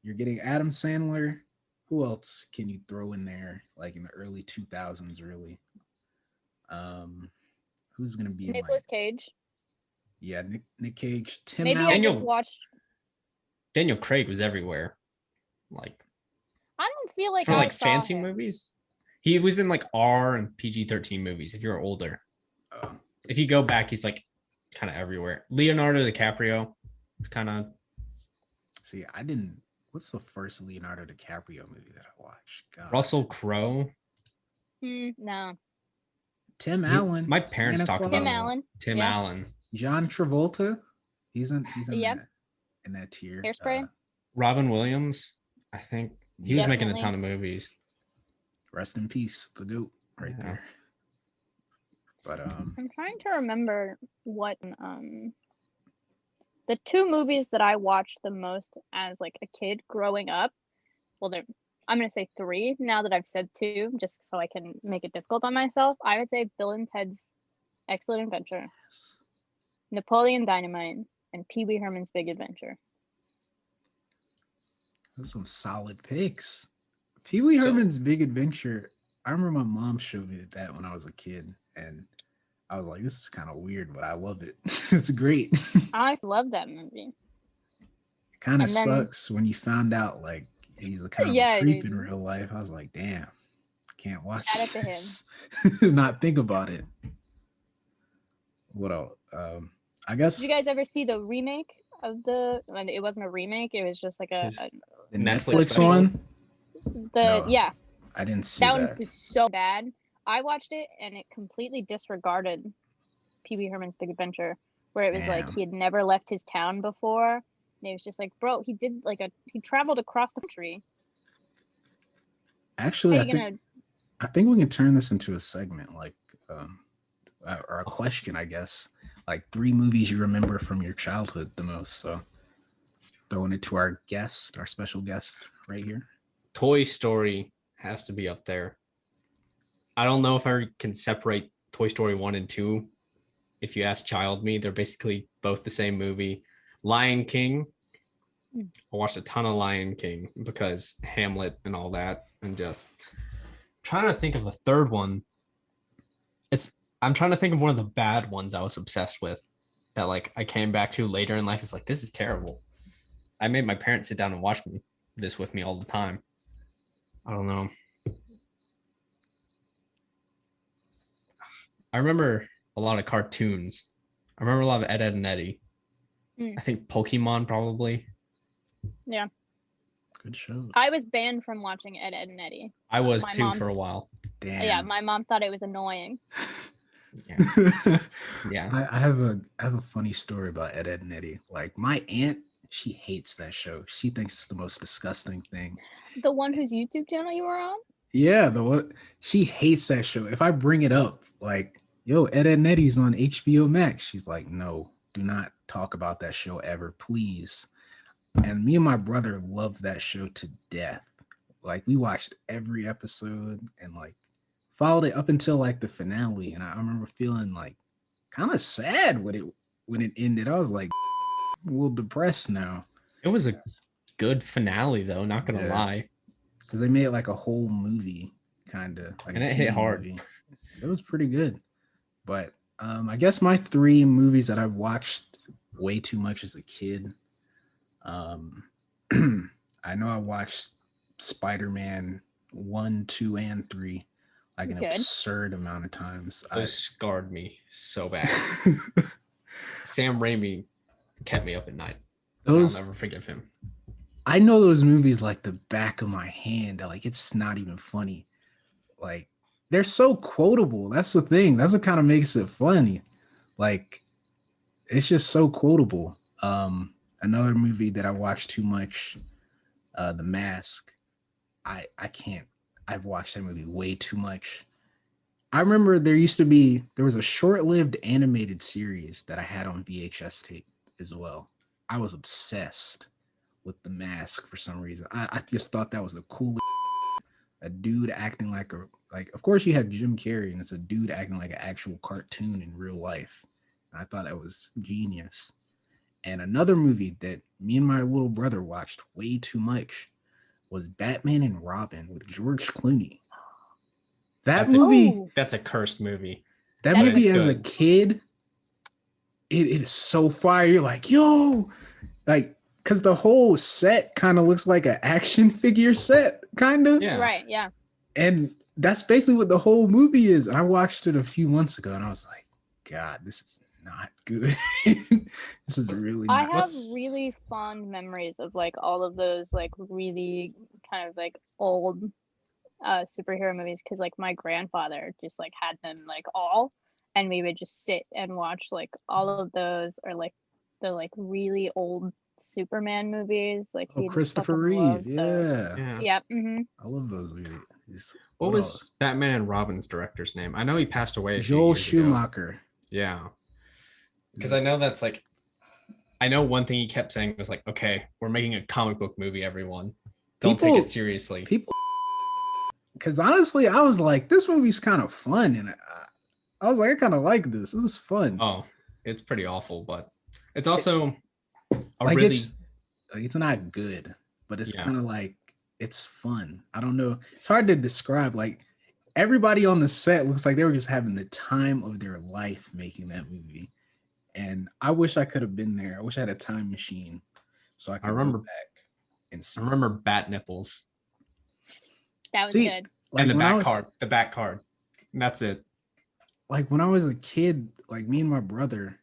you're getting Adam Sandler. Who else can you throw in there? Like in the early 2000s, really. Who's gonna be in Nicolas like? Cage. Yeah, Nick Cage. Tim Maybe Allen. I just watched. Daniel Craig was everywhere. Like I don't feel like for I like saw fancy him. movies. He was in like R and PG-13 movies if you're older. Oh, If you go back, he's like kind of everywhere. Leonardo DiCaprio is kind of see, I didn't. What's the first Leonardo DiCaprio movie that I watched? God. Russell Crowe. No. Tim Allen. My parents Santa talk Claus. about Tim Allen. Tim Yeah. Allen. John Travolta. He's in Yep. in that tier. Hairspray. Robin Williams. I think he was making a Definitely. ton of movies. Rest in peace, the goat right Yeah. there. But I'm trying to remember what the two movies that I watched the most as like a kid growing up. Well, I'm gonna say three now that I've said two, just so I can make it difficult on myself. I would say Bill and Ted's Excellent Adventure, Napoleon Dynamite, and Pee Wee Herman's Big Adventure. those are some solid picks. Pee Wee So- Herman's Big Adventure. I remember my mom showed me that when I was a kid, and I was like, "This is kind of weird, but I love it. It's great." I love that movie. Kind of And then- sucks when you found out like he's a kind of Yeah, a creep in dude. real life. I was like, "Damn, can't watch Shout out to him. this." Not think about it. What else? I guess Did you guys ever see the remake of the? And it wasn't a remake. It was just like Is- the Netflix Netflix special? one. the No. yeah. I didn't see That that. one was so bad. I watched it and it completely disregarded Pee Wee Herman's Big Adventure, where it was like Damn. he had never left his town before. And it was just like, bro, he did like he traveled across the country. Actually, How I you think gonna? I think we can turn this into a segment, like or a question, I guess. Like 3 movies you remember from your childhood the most. So throwing it to our guest, our special guest right here. Toy Story has to be up there. I don't know if I can separate Toy Story 1 and 2. If you ask child me, they're basically both the same movie. Lion King. I watched a ton of Lion King because Hamlet and all that. And just trying to think of a third one. I'm trying to think of one of the bad ones I was obsessed with that like I came back to later in life. It's like, this is terrible. I made my parents sit down and watch this with me all the time. I don't know. I remember a lot of cartoons. I remember a lot of Ed, Edd, and Eddy. I think Pokemon probably. Yeah. Good shows. I was banned from watching Ed, Edd, and Eddy. I was My too mom- for a while. Damn. Yeah, my mom thought it was annoying. Yeah. I have a funny story about Ed, Edd, and Eddy. Like my aunt, she hates that show. She thinks it's the most disgusting thing. The one whose YouTube channel you were on? Yeah, the one she hates that show. If I bring it up, like, yo, Ed, Edd, and Eddy's on HBO Max, she's like, no, do not talk about that show ever, please. And me and my brother loved that show to death. Like we watched every episode and like followed it up until like the finale. And I remember feeling like kind of sad when it ended. I was like a little depressed now. It was a good finale though, not gonna Yeah. lie. Because they made it like a whole movie, kind of like And a it hit TV hard. movie. It was pretty good. But I guess my 3 movies that I watched way too much as a kid. I know I watched Spider-Man 1, 2, and 3 like an Good. absurd amount of times. Those scarred me so bad. Sam Raimi kept me up at night. those I'll never forgive him. I know those movies like the back of my hand. Like it's not even funny. Like they're so quotable. That's the thing. That's what kind of makes it funny. Like it's just so quotable. Another movie that I watched too much, The Mask. I can't. I've watched that movie way too much. I remember there was a short-lived animated series that I had on VHS tape as well. I was obsessed with The Mask for some reason. I just thought that was the coolest. A dude acting like of course you have Jim Carrey and it's a dude acting like an actual cartoon in real life. And I thought that was genius. And another movie that me and my little brother watched way too much was Batman and Robin with George Clooney. That's that's a cursed movie. That But movie it's as a good. kid, it is so fire. You're like, yo, like, because the whole set kind of looks like an action figure set, kind of. Yeah. Right. Yeah. And that's basically what the whole movie is. And I watched it a few months ago and I was like, God, this is not good. This is really I not. have really fond memories of like all of those like really kind of like old superhero movies because like my grandfather just like had them like all, and we would just sit and watch like all of those, or like the like really old Superman movies. Like Oh, he just Christopher fucking Reeve. loved those. Yeah. Yeah. Yep. Mm-hmm. I love those movies. What else? was Batman and Robin's director's name? I know he passed away. Joel Schumacher. Ago. Yeah. Because I know that's like, I know one thing he kept saying was like, okay, we're making a comic book movie, everyone. Don't take it seriously. People, because honestly, I was like, this movie's kind of fun. And I was like, I kind of like this. This is fun. Oh, it's pretty awful, but it's also a like really... it's not good, but it's Yeah. kind of like, it's fun. I don't know. It's hard to describe. Like, everybody on the set looks like they were just having the time of their life making that movie. And I wish I could have been there. I wish I had a time machine so I could remember- go back and see. I remember Bat Nipples. That was See, good. like, and the when I back was- card. The back card. And that's it. Like when I was a kid, like me and my brother,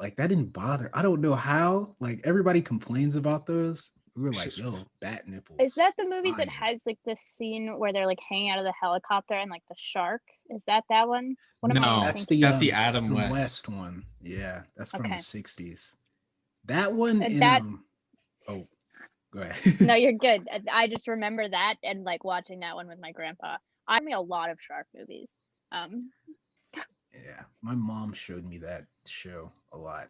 like that didn't bother. I don't know how. Like everybody complains about those. We were It's like, just- yo, bat nipples. Is that the movie that fire. has like this scene where they're like hanging out of the helicopter and like the shark? Is that one? What am No, I That's thinking? the That's the Adam Adam West. West one. Yeah, that's from Okay. the 60s. That one And in that- oh, go ahead. No, you're good. I just remember that and like watching that one with my grandpa. I made a lot of shark movies. Yeah, my mom showed me that show a lot.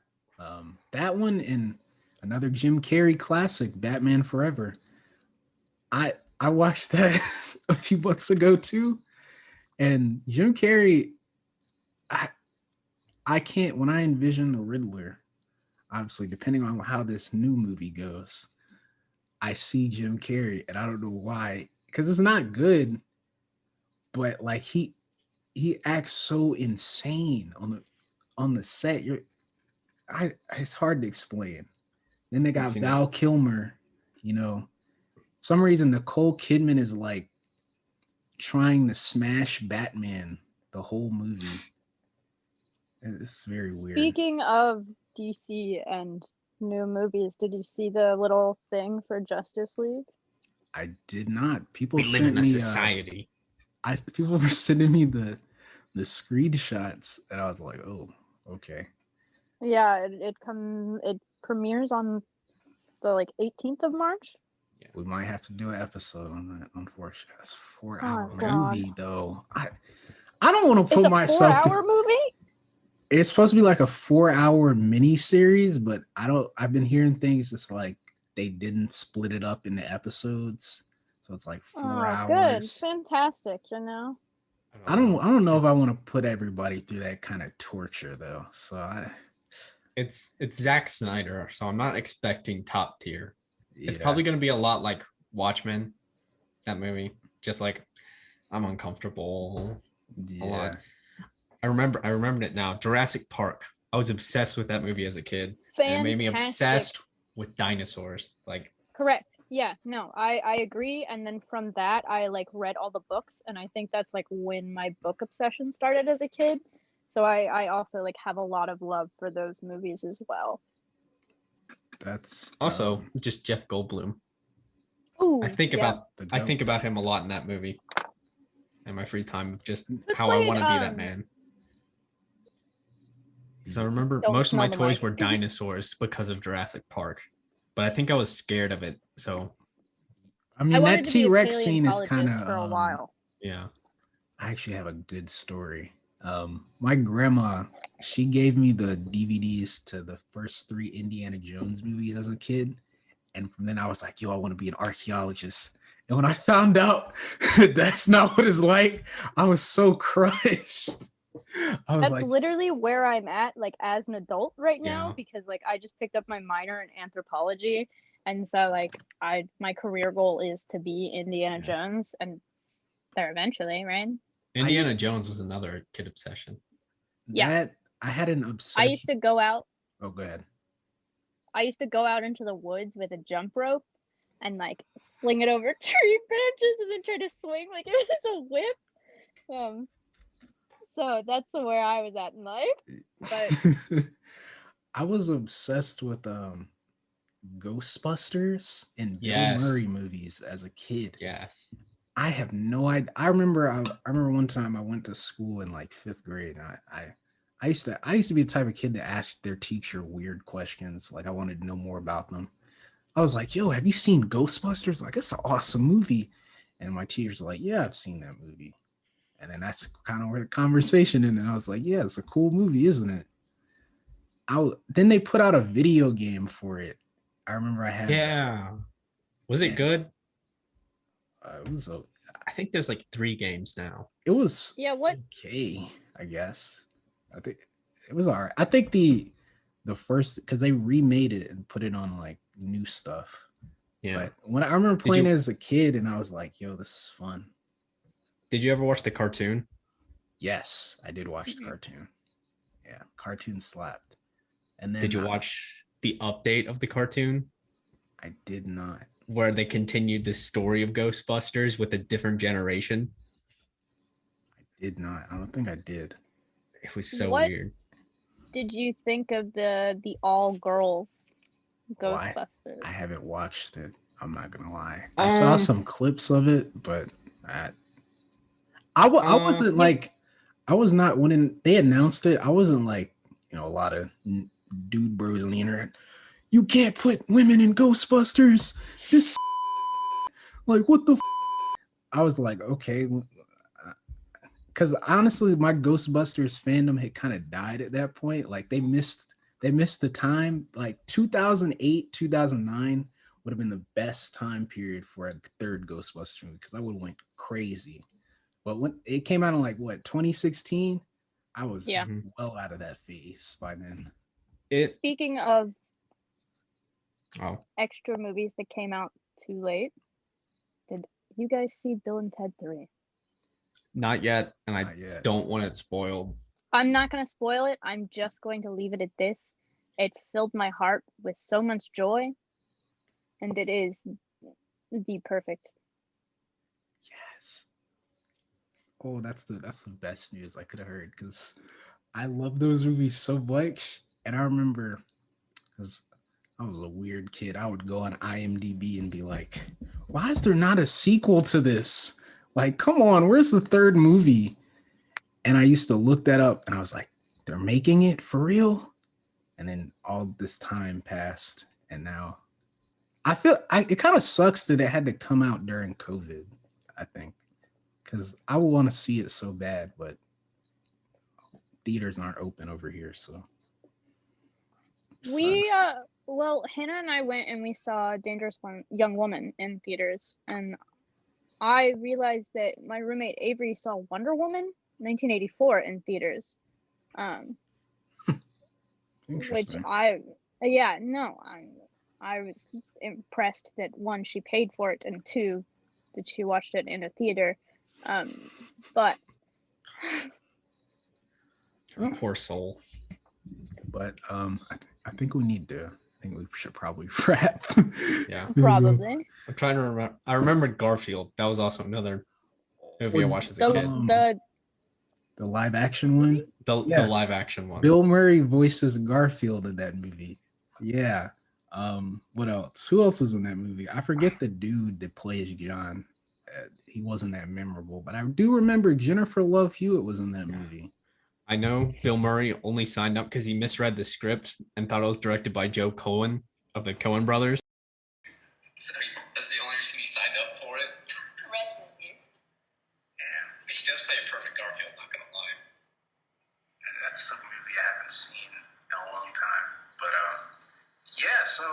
That one and another Jim Carrey classic, Batman Forever. I watched that a few months ago too, and Jim Carrey. I can't, when I envision the Riddler, obviously depending on how this new movie goes, I see Jim Carrey, and I don't know why, because it's not good, but like he acts so insane on the set. It's hard to explain. Then they got seen Val Kilmer, for some reason Nicole Kidman is like trying to smash Batman the whole movie. It's very weird. Speaking of DC and new movies, did you see the little thing for Justice League? I did not. People We live sent in a me, society. people were sending me the screenshots, and I was like, oh, okay. Yeah, it premieres on the like 18th of March. We might have to do an episode on that, unfortunately. That's a 4-hour God. movie, though. I don't want to It's put a myself 4-hour movie? It's supposed to be like a 4-hour mini series, but I've been hearing things it's like they didn't split it up into episodes. So it's like 4 Oh, good. hours. Fantastic, you know. I don't know if I want to put everybody through that kind of torture though. So It's Zack Snyder, so I'm not expecting top tier. It's yeah. probably going to be a lot like Watchmen, that movie. Just like, I'm uncomfortable. A lot. I remembered it now. Jurassic Park. I was obsessed with that movie as a kid. And it made me obsessed with dinosaurs. Like, Correct. Yeah, no, I agree. And then from that, I like read all the books, and I think that's like when my book obsession started as a kid. So I also like have a lot of love for those movies as well. That's also just Jeff Goldblum. Ooh, I think yeah. about him a lot in that movie. In my free time, just Who how I played, want to be that man. Because I remember Don't most of my smell the toys mic. were dinosaurs because of Jurassic Park, but I think I was scared of it. So I I mean, wanted that to be a T-Rex scene is kind paleontologist of. for a while. yeah, I actually have a good story. My grandma, she gave me the DVDs to the first 3 Indiana Jones movies as a kid. And from then I was like, yo, I want to be an archaeologist. And when I found out that's not what it's like, I was so crushed. I was That's like, literally where I'm at, like as an adult right Yeah. now, because like I just picked up my minor in anthropology, and so like my career goal is to be Indiana Yeah. Jones, and there eventually, right? Indiana Jones was another kid obsession. Yeah. that I had an I obsession. used to go out. Oh, go ahead. I used to go out into the woods with a jump rope and like sling it over tree branches and then try to swing like it was a whip. So that's where I was at in life. But I was obsessed with Ghostbusters and Bill Yes. Murray movies as a kid. Yes. I have no idea. I remember one time I went to school in like 5th grade, and I used to be the type of kid that asked their teacher weird questions. Like I wanted to know more about them. I was like, yo, have you seen Ghostbusters? Like, it's an awesome movie. And my teacher's like, yeah, I've seen that movie. And then that's kind of where the conversation ended. And I was like, yeah, it's a cool movie, isn't it? Then they put out a video game for it. I remember I had Yeah. Was it Yeah. good? It was I think there's like 3 games now. it was yeah, what okay, I guess. I think it was all right. I think the first, because they remade it and put it on like new stuff. Yeah. But when I remember Did playing you- it as a kid, and I was like, yo, this is fun. Did you ever watch the cartoon? Yes, I did watch the Mhm. cartoon. Yeah, cartoon slapped. And then Did you watch the update of the cartoon I did not. where they continued the story of Ghostbusters with a different generation? I did not. I don't think I did. It was so What? weird. did you think of the all girls Oh, I Ghostbusters? haven't watched it. I'm not gonna lie. I saw some clips of it, but I wasn't like, I was not when they announced it. I wasn't like, a lot of dude bros on the internet. You can't put women in Ghostbusters. This like what the. I was like, okay, because honestly, my Ghostbusters fandom had kind of died at that point. Like they missed the time. Like 2008, 2009 would have been the best time period for a 3rd Ghostbusters movie, because I would have went crazy. But when it came out in like 2016, I was Yeah. well out of that phase by then. Speaking of Oh, extra movies that came out too late, did you guys see Bill and Ted 3? not yet, and I Not yet. don't want it spoiled. I'm not going to spoil it. I'm just going to leave it at this. It filled my heart with so much joy, and it is the perfect. Yes. Oh, that's the best news I could have heard, because I love those movies so much. And I remember, because I was a weird kid, I would go on IMDb and be like, why is there not a sequel to this? Like, come on, where's the 3rd movie? And I used to look that up, and I was like, they're making it for real? And then all this time passed, and now I feel it kind of sucks that it had to come out during COVID, I think, because I would want to see it so bad, but theaters aren't open over here, so We sucks. well, Hannah and I went and we saw Dangerous Young Woman in theaters, and I realized that my roommate Avery saw Wonder Woman 1984 in theaters. Which Interesting. I was impressed that 1, she paid for it, and 2, that she watched it in a theater. But Poor soul. But I think we should probably wrap. Yeah. probably I'm trying to remember. I remember Garfield. That was also another movie I watched as a kid. The live action one. The Yeah. live action one. Bill Murray voices Garfield in that movie. Yeah. What else? Who else is in that movie? I forget the dude that plays John. He wasn't that memorable, but I do remember Jennifer Love Hewitt was in that movie. I know Bill Murray only signed up because he misread the script and thought it was directed by Joe Cohen of the Coen brothers. So that's the only reason he signed up for it. Rest in peace. Yeah, he does play a perfect Garfield, not gonna lie. And that's a movie I haven't seen in a long time. But yeah, so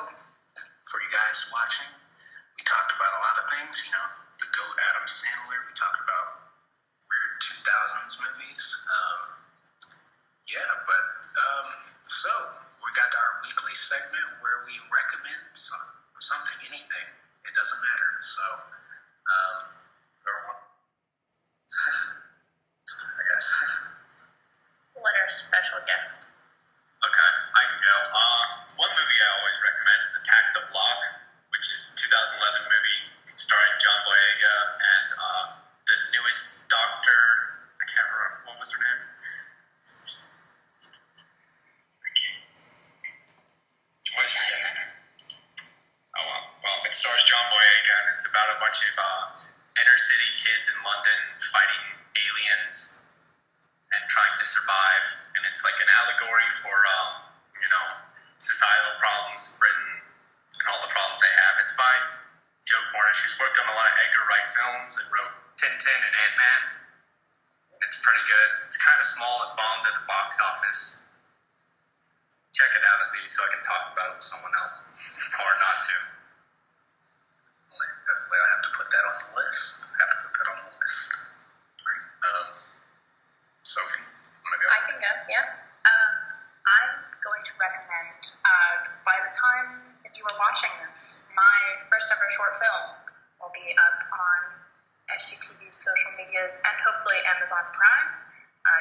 for you guys watching, we talked about a lot of things, you know, the GOAT Adam Sandler, we talked about weird 2000's movies. Yeah, but so we got our weekly segment where we recommend something, anything. It doesn't matter. So, I guess. What our special guest? Okay, I can go. One movie I always recommend is Attack the Block, which is a 2011 movie starring John Boyega and the newest doctor. I can't remember, what was her name? What's her name? Oh well, it stars John Boyega and it's about a bunch of inner city kids in London fighting aliens and trying to survive, and it's like an allegory for societal problems in Britain and all the problems they have. It's by Joe Cornish, who's worked on a lot of Edgar Wright films and wrote Tintin and Ant-Man. It's pretty good. It's kind of small. It bombed at the box office. Check it out at least so I can talk about it with someone else. It's hard not to. Definitely, I have to put that on the list. Sophie, I'm gonna go. I can go, yeah. I'm going to recommend, by the time that you are watching this, my first ever short film will be up on SGTV's social medias and hopefully Amazon Prime.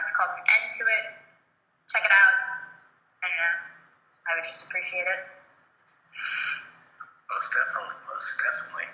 It's called End to It. Check it out, and I would just appreciate it. Most definitely.